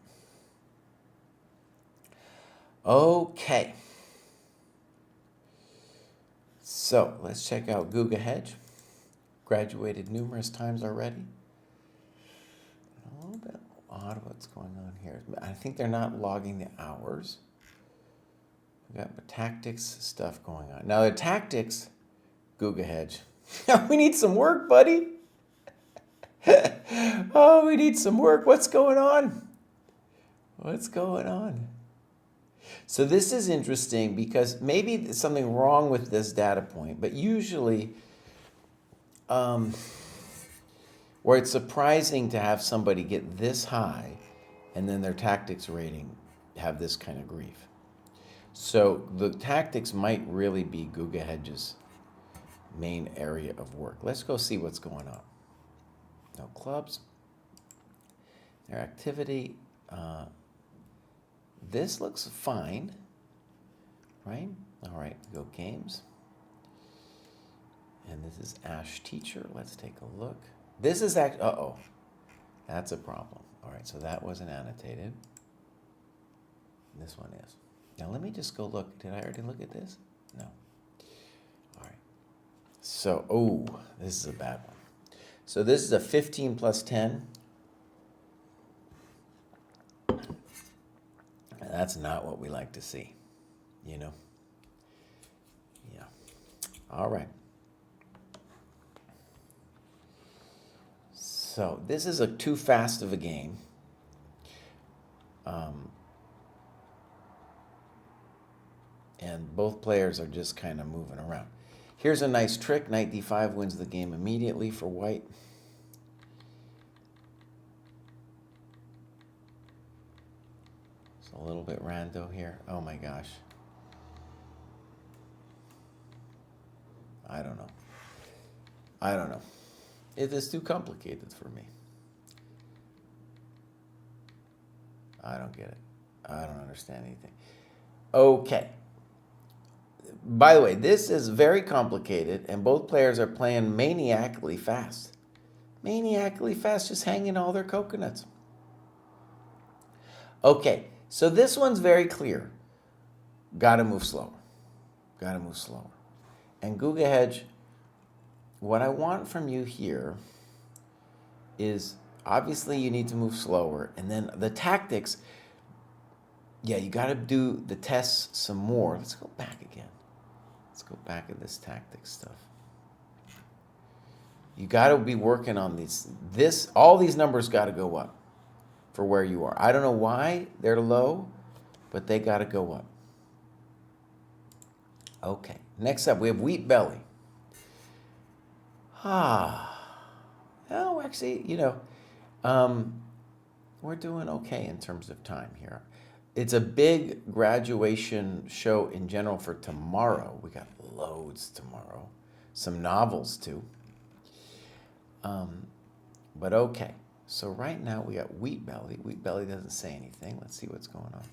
Okay. So let's check out Guga Hedge. Graduated numerous times already. A little bit odd what's going on here. I think they're not logging the hours. We got the tactics stuff going on. Now the tactics, Guga Hedge. We need some work, buddy. Oh, we need some work. What's going on? What's going on? So this is interesting because maybe there's something wrong with this data point, but usually where it's surprising to have somebody get this high and then their tactics rating have this kind of grief. So the tactics might really be Guga Hedge's main area of work. Let's go see what's going on. No clubs. Their activity. This looks fine, right? All right, go games. And this is Ash Teacher. Let's take a look. This is actually, uh-oh, that's a problem. All right, so that wasn't annotated. This one is. Now let me just go look. Did I already look at this? No. All right. So, oh, this is a bad one. So this is a 15 plus 10. That's not what we like to see, you know? Yeah. All right. So this is too fast of a game. And both players are just kind of moving around. Here's a nice trick. Knight d5 wins the game immediately for white. It's a little bit rando here. Oh my gosh. I don't know. It is too complicated for me. I don't get it. I don't understand anything. Okay. By the way, this is very complicated, and both players are playing maniacally fast. Maniacally fast, just hanging all their coconuts. Okay, so this one's very clear. Gotta move slower. Gotta move slower. And Guga Hedge, what I want from you here is, obviously you need to move slower, and then the tactics, yeah, you gotta do the tests some more. Let's go back again. Let's go back at this tactics stuff. You got to be working on these. All these numbers got to go up for where you are. I don't know why they're low, but they got to go up. Okay. Next up, we have wheat belly. Oh, actually, we're doing okay in terms of time here. It's a big graduation show in general for tomorrow. We got loads tomorrow. Some novels, too. But okay. So right now we got wheat belly. Wheat belly doesn't say anything. Let's see what's going on.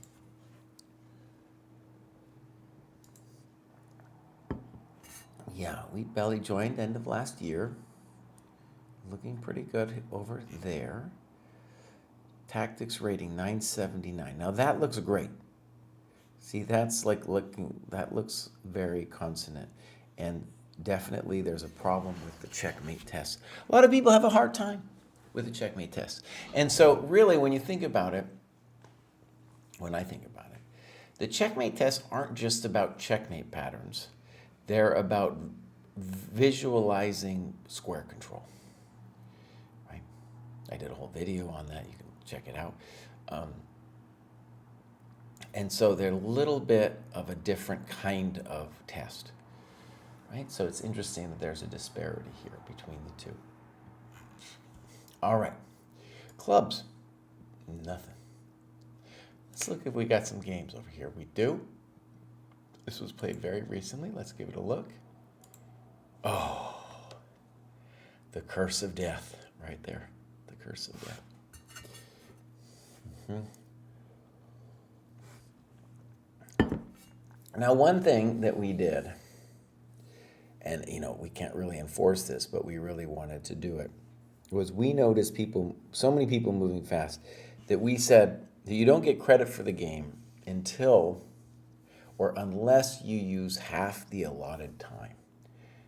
Yeah, wheat belly joined end of last year. Looking pretty good over there. Tactics rating 979. Now that looks great. See, that looks very consonant. And definitely there's a problem with the checkmate test. A lot of people have a hard time with the checkmate test. And so really when I think about it, the checkmate tests aren't just about checkmate patterns. They're about visualizing square control. Right? I did a whole video on that. You can check it out. And so they're a little bit of a different kind of test, right? So it's interesting that there's a disparity here between the two. All right, clubs, nothing. Let's look if we got some games over here. We do. This was played very recently. Let's give it a look. Oh, the curse of death right there. The curse of death. Now, one thing that we did, and we can't really enforce this, but we really wanted to do it, was we noticed so many people moving fast, that we said that you don't get credit for the game unless you use half the allotted time.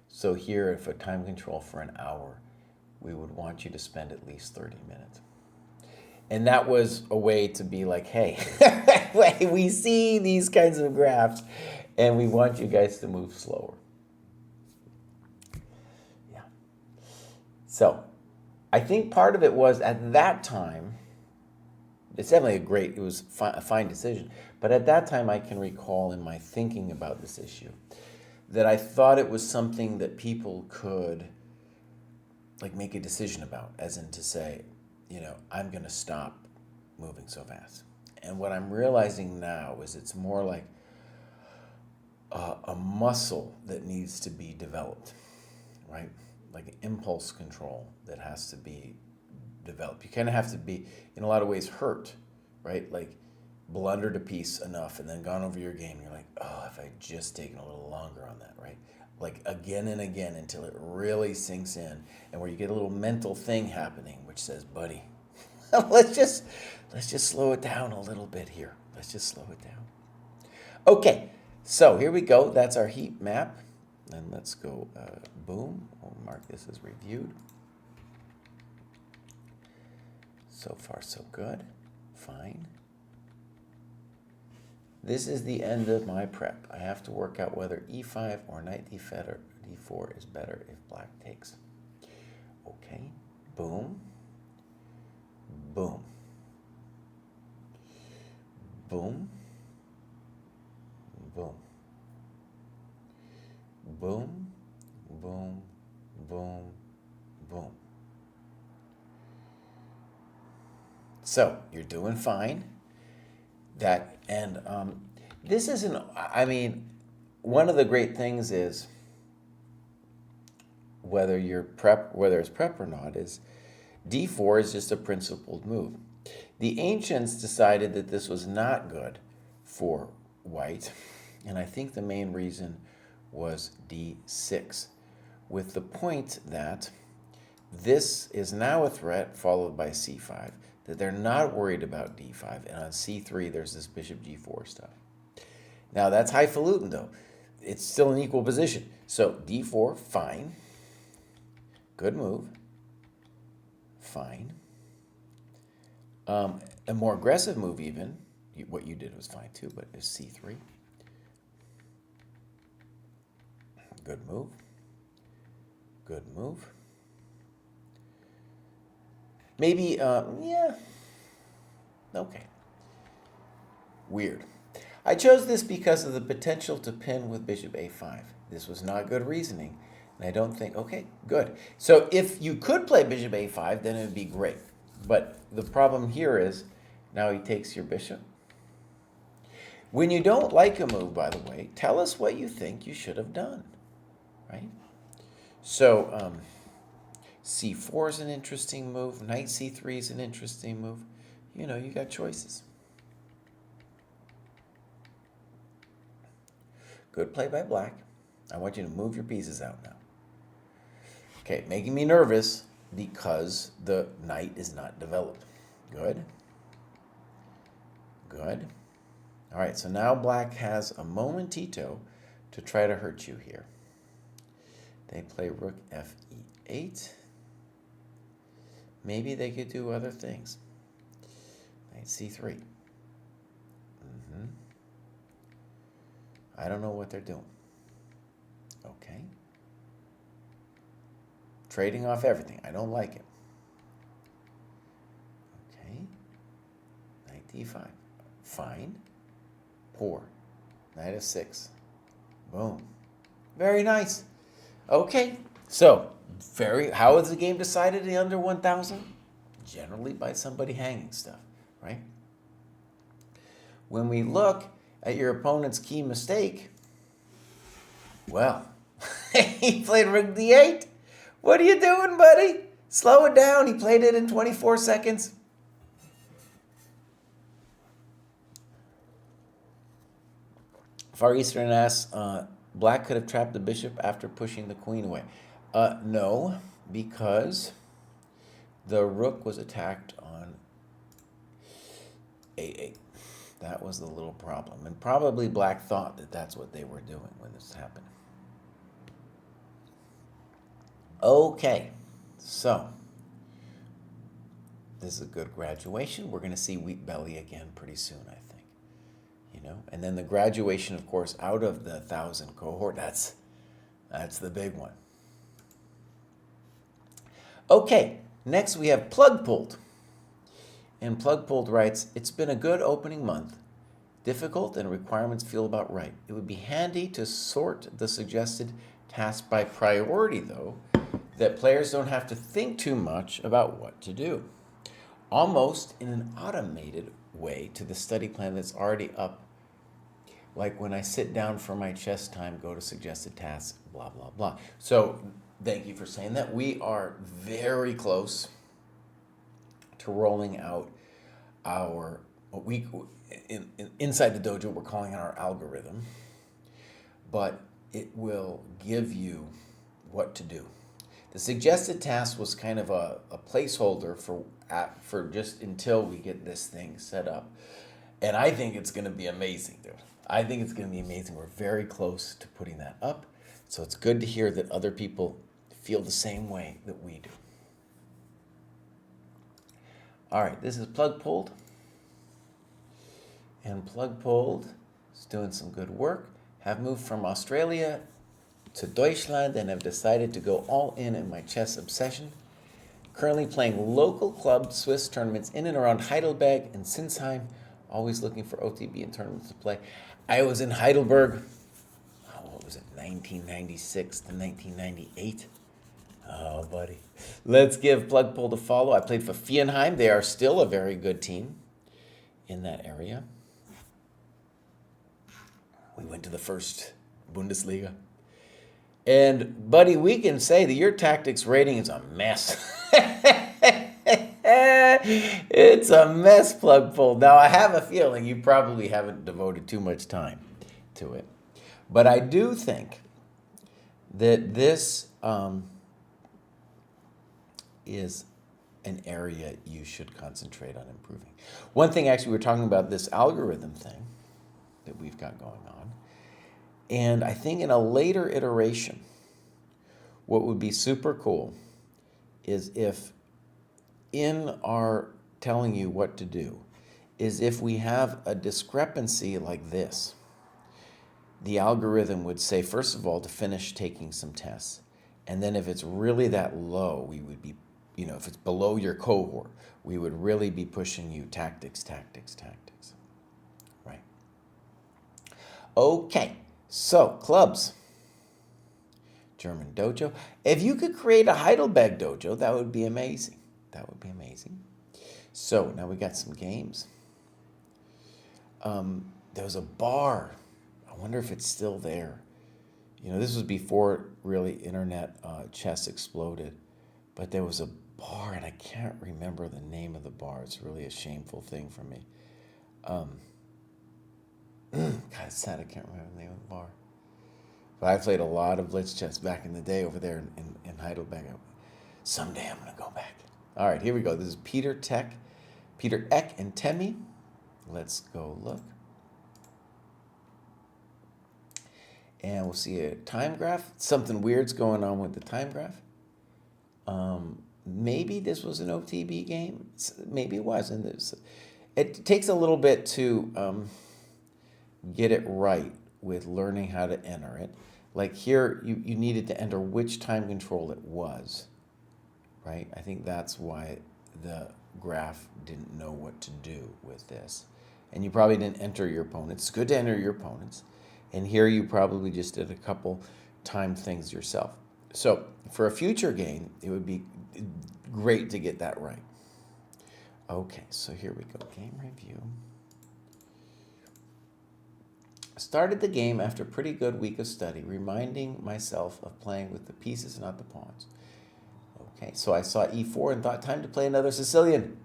So here, if a time control for an hour, we would want you to spend at least 30 minutes. And that was a way to be like, hey, we see these kinds of graphs, and we want you guys to move slower. Yeah. So I think part of it was at that time, it's definitely it was a fine decision. But at that time, I can recall in my thinking about this issue that I thought it was something that people could make a decision about, as in to say, I'm going to stop moving so fast. And what I'm realizing now is it's more like a muscle that needs to be developed, right? Like an impulse control that has to be developed. You kind of have to be, in a lot of ways, hurt, right? Like blundered a piece enough and then gone over your game. You're like, oh, if I just taken a little longer on that, right? Like again and again until it really sinks in, and where you get a little mental thing happening, which says, buddy, let's just slow it down a little bit here. Let's just slow it down. Okay, so here we go. That's our heat map. And let's go, boom. We'll mark this as reviewed. So far, so good. Fine. This is the end of my prep. I have to work out whether e5 or knight d4 is better if black takes. Okay, boom. Boom. Boom. Boom. Boom. Boom. Boom. Boom. So you're doing fine. This isn't, I mean, one of the great things is whether it's prep or not, is d4 is just a principled move. The ancients decided that this was not good for white, and I think the main reason was d6, with the point that this is now a threat followed by c5, that they're not worried about d5, and on c3 there's this bishop g4 stuff. Now that's highfalutin though. It's still an equal position. So d4, fine. Good move. Fine. A more aggressive move even, what you did was fine too, but is c3. Good move. Good move. Maybe, yeah. Okay. Weird. I chose this because of the potential to pin with bishop a5. This was not good reasoning, and I don't think, okay, good. So if you could play bishop a5, then it would be great. But the problem here is, now he takes your bishop. When you don't like a move, by the way, tell us what you think you should have done, right? So c4 is an interesting move. Knight c3 is an interesting move. You know, you got choices. Good play by black. I want you to move your pieces out now. Okay, making me nervous because the knight is not developed. Good. Good. All right, so now black has a momentito to try to hurt you here. They play rook fe8. Maybe they could do other things. Knight c3. I don't know what they're doing. Okay. Trading off everything. I don't like it. Okay. Knight d5. Fine. Poor. Knight f6. Boom. Very nice. Okay. So, how is the game decided in under 1,000? Generally by somebody hanging stuff, right? When we look at your opponent's key mistake, well, he played rook d8. What are you doing, buddy? Slow it down. He played it in 24 seconds. Far Eastern asks, black could have trapped the bishop after pushing the queen away. No, because the rook was attacked on a8. That was the little problem. And probably black thought that that's what they were doing when this happened. Okay, so this is a good graduation. We're going to see wheat belly again pretty soon, I think. You know, and then the graduation, of course, out of the 1,000 cohort, that's the big one. Okay, next we have Plug Pulled. And Plug Pulled writes, it's been a good opening month. Difficult and requirements feel about right. It would be handy to sort the suggested task by priority, though, that players don't have to think too much about what to do. almost in an automated way to the study plan that's already up. Like when I sit down for my chess time, go to suggested tasks, blah, blah, blah. So thank you for saying that. We are very close to rolling out our, what we, inside the dojo, we're calling it our algorithm, but it will give you what to do. The suggested task was kind of a placeholder for just until we get this thing set up. And I think it's going to be amazing, dude. I think it's going to be amazing. We're very close to putting that up. So it's good to hear that other people feel the same way that we do. All right, this is Plug Pulled. And Plug Pulled is doing some good work. Have moved from Australia to Deutschland and have decided to go all in my chess obsession. Currently playing local club Swiss tournaments in and around Heidelberg and Sinsheim, always looking for OTB and tournaments to play. I was in Heidelberg, what was it, 1996 to 1998? Oh, buddy. Let's give Plug Pulled a follow. I played for Viernheim. They are still a very good team in that area. We went to the first Bundesliga. And, buddy, we can say that your tactics rating is a mess. It's a mess, Plug Pulled. Now, I have a feeling you probably haven't devoted too much time to it. But I do think that this is an area you should concentrate on improving. One thing, actually, we were talking about this algorithm thing that we've got going on. And I think in a later iteration, what would be super cool is if in our telling you what to do, is if we have a discrepancy like this. The algorithm would say, first of all, to finish taking some tests. And then if it's really that low, we would be, if it's below your cohort, we would really be pushing you tactics. Right? Okay. So, clubs, German dojo. If you could create a Heidelberg dojo, that would be amazing. So, now we got some games. There was a bar. I wonder if it's still there. This was before really internet chess exploded. But there was a bar, and I can't remember the name of the bar. It's really a shameful thing for me. God, it's sad I can't remember the name of the bar. But I played a lot of blitz chess back in the day over there in Heidelberg. Someday I'm going to go back. All right, here we go. This is Peter Eck, and Temi. Let's go look. And we'll see a time graph. Something weird's going on with the time graph. Maybe this was an OTB game. Maybe it wasn't. It takes a little bit to get it right with learning how to enter it. Like here, you needed to enter which time control it was, right? I think that's why the graph didn't know what to do with this. And you probably didn't enter your opponents. It's good to enter your opponents. And here you probably just did a couple time things yourself. So for a future game, it would be great to get that right. Okay, so here we go. Game review. Started the game after a pretty good week of study, reminding myself of playing with the pieces, not the pawns. Okay, so I saw e4 and thought, time to play another Sicilian.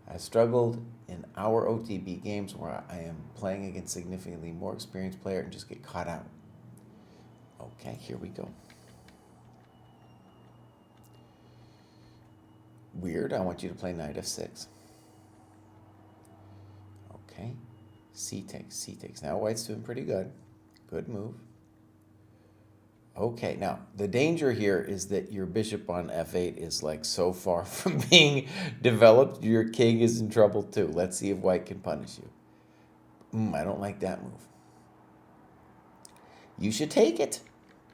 I struggled in our OTB games where I am playing against significantly more experienced player and just get caught out. Okay, here we go. Weird, I want you to play knight f6. Okay, c takes. Now white's doing pretty good. Good move. Okay, now the danger here is that your bishop on f8 is like so far from being developed, your king is in trouble too. Let's see if white can punish you. I don't like that move. You should take it.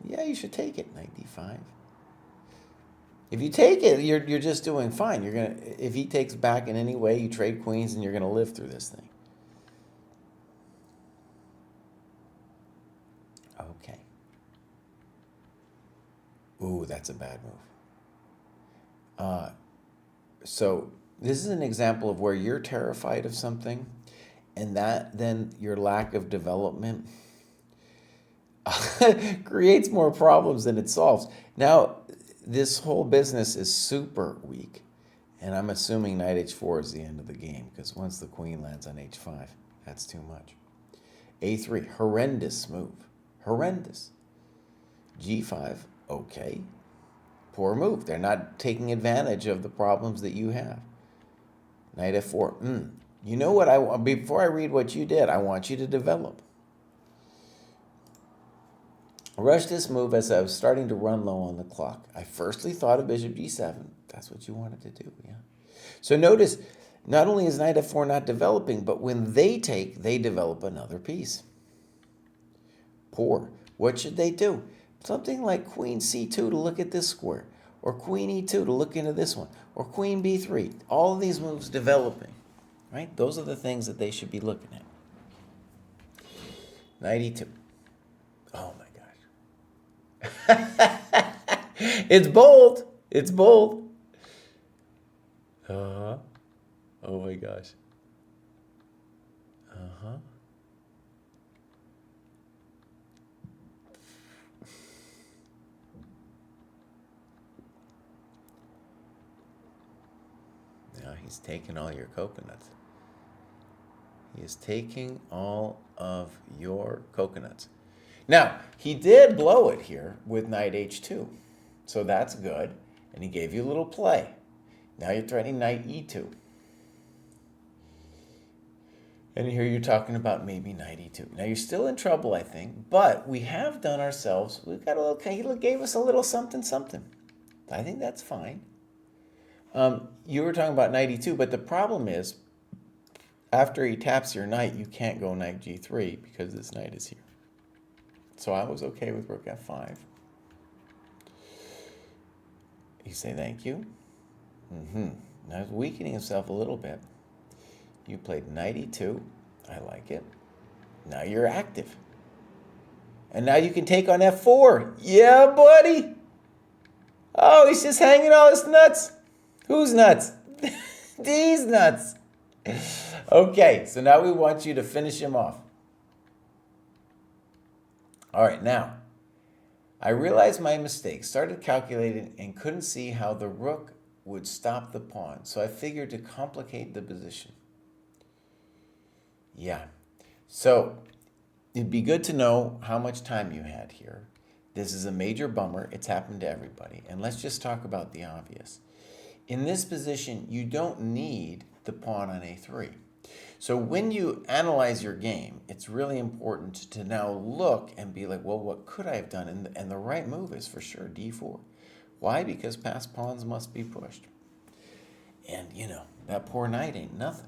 Yeah, you should take it. Knight d5. If you take it, you're just doing fine. If he takes back in any way, you trade queens and you're gonna live through this thing. Okay. Ooh, that's a bad move. So This is an example of where you're terrified of something, and that then your lack of development creates more problems than it solves. Now, this whole business is super weak, and I'm assuming knight h4 is the end of the game, because once the queen lands on h5, that's too much. a3, horrendous move. Horrendous. g5, okay. Poor move. They're not taking advantage of the problems that you have. Knight f4. You know what I want? Before I read what you did, I want you to develop. I rushed this move as I was starting to run low on the clock. I firstly thought of bishop g7. That's what you wanted to do, yeah. So notice, not only is knight f4 not developing, but when they take, they develop another piece. Poor. What should they do? Something like queen c2 to look at this square, or queen e2 to look into this one, or queen b3. All of these moves developing, right? Those are the things that they should be looking at. Knight e2. Oh my gosh. It's bold. It's bold. Uh-huh. Oh my gosh. Uh-huh. Now he's taking all your coconuts. He is taking all of your coconuts. Now, he did blow it here with knight h2. So that's good. And he gave you a little play. Now you're threatening knight e2. And here you're talking about maybe knight e2. Now you're still in trouble, I think. But we have done ourselves, we've got a little, he gave us a little something, something. I think that's fine. You were talking about knight e2, but the problem is, after he taps your knight, you can't go knight g3 because this knight is here. So I was okay with rook f5. You say thank you. Now he's weakening himself a little bit. You played knight e2. I like it. Now you're active. And now you can take on f4. Yeah, buddy. Oh, he's just hanging all his nuts. Whose nuts? These nuts. Okay, so now we want you to finish him off. All right, now, I realized my mistake, started calculating, and couldn't see how the rook would stop the pawn, so I figured to complicate the position. Yeah, so it'd be good to know how much time you had here. This is a major bummer. It's happened to everybody. And let's just talk about the obvious. In this position, you don't need the pawn on a3. So when you analyze your game, it's really important to now look and be like, well, what could I have done? And the right move is for sure d4. Why? Because past pawns must be pushed. And, you know, that poor knight ain't nothing.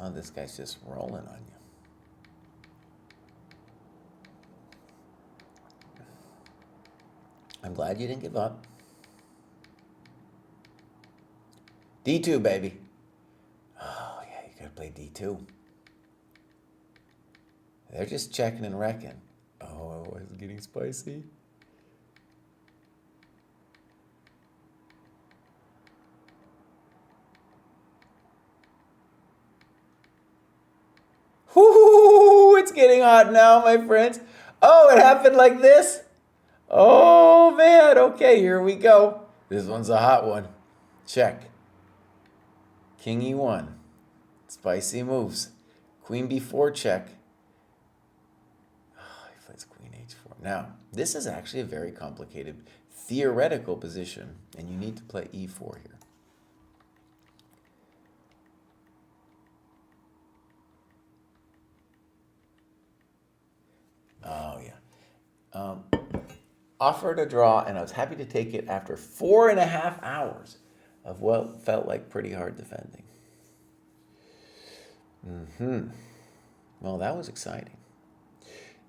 Oh, this guy's just rolling on you. I'm glad you didn't give up. D2, baby. Oh, yeah, you gotta play D2. They're just checking and wrecking. Oh, it's getting spicy. Whoo, it's getting hot now, my friends. Oh, it happened like this? Oh, man. Okay, here we go. This one's a hot one. Check. King e1. Spicy moves. Queen b4 check. Oh, he plays queen h4. Now, this is actually a very complicated theoretical position, and you need to play e4 here. Oh, yeah. Offered a draw, and I was happy to take it after 4.5 hours of what felt like pretty hard defending. Well, that was exciting.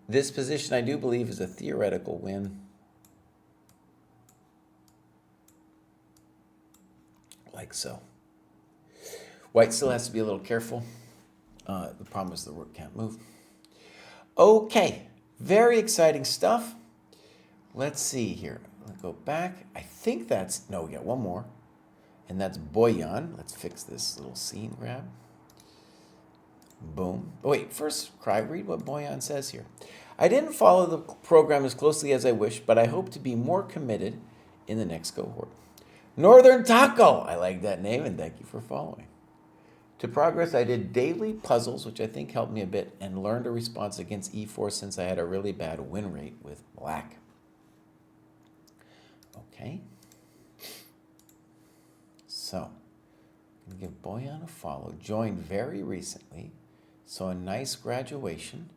This position, I do believe, is a theoretical win. Like so. White still has to be a little careful. The problem is the rook can't move. Okay, very exciting stuff. Let's see here. Let's go back. I think that's, no, we got one more. And that's Boyan. Let's fix this little scene grab. Boom. Oh, wait, first, Kraai, read what Boyan says here. I didn't follow the program as closely as I wish, but I hope to be more committed in the next cohort. Northern Taco. I like that name, and thank you for following. To progress, I did daily puzzles, which I think helped me a bit, and learned a response against e4 since I had a really bad win rate with black. Okay. So, I'm going to give Boyan a follow. Joined very recently, so a nice graduation.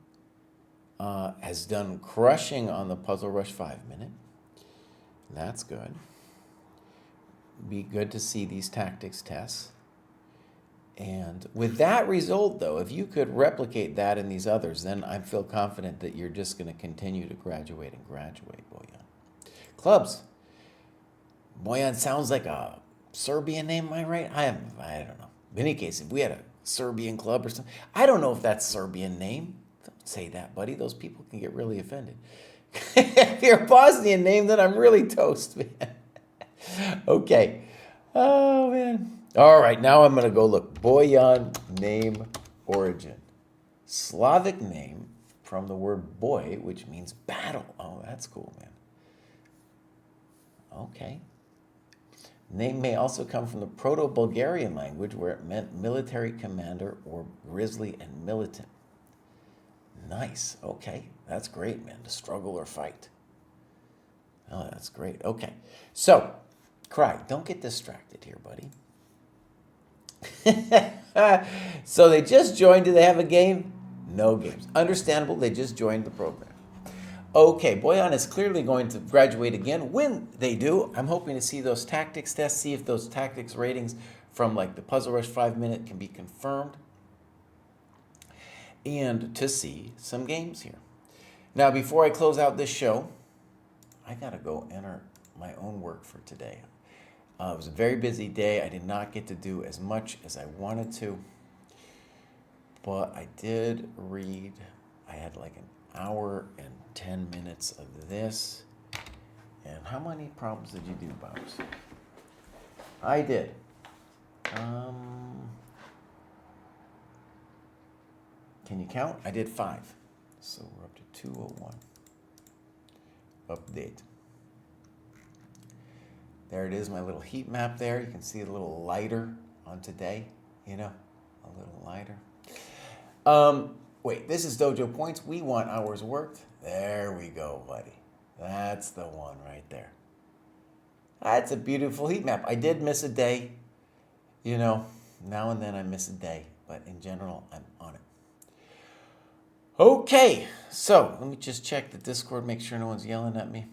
Has done crushing on the Puzzle Rush 5-minute. That's good. Be good to see these tactics tests. And with that result, though, if you could replicate that in these others, then I feel confident that you're just going to continue to graduate and graduate, Boyan. Clubs. Boyan sounds like a Serbian name, am I right? I don't know. In any case, if we had a Serbian club or something, I don't know if that's Serbian name. Don't say that, buddy. Those people can get really offended. If you're a Bosnian name, then I'm really toast, man. Okay. Oh, man. All right, now I'm going to go look. Boyan name origin. Slavic name from the word boy, which means battle. Oh, that's cool, man. Okay. Name may also come from the Proto-Bulgarian language where it meant military commander or grizzly and militant. Nice. Okay. That's great, man. To struggle or fight. Oh, that's great. Okay. So, Kraai, don't get distracted here, buddy. So they just joined. Do they have a game? No games. Understandable. They just joined the program. Okay, Boyan is clearly going to graduate again. When they do, I'm hoping to see those tactics tests, see if those tactics ratings from like the Puzzle Rush 5-minute can be confirmed, and to see some games here. Now, before I close out this show, I got to go enter my own work for today. It was a very busy day. I did not get to do as much as I wanted to, but I did read. I had like an hour and 10 minutes of this. And how many problems did you do, Bobs? I did. Can you count? I did 5. So we're up to 201. Update. There it is, my little heat map there. You can see a little lighter on today, you know, a little lighter. Wait, this is Dojo Points. We want hours worked. There we go, buddy. That's the one right there. That's a beautiful heat map. I did miss a day. You know, now and then I miss a day, but in general, I'm on it. Okay, so let me just check the Discord, make sure no one's yelling at me.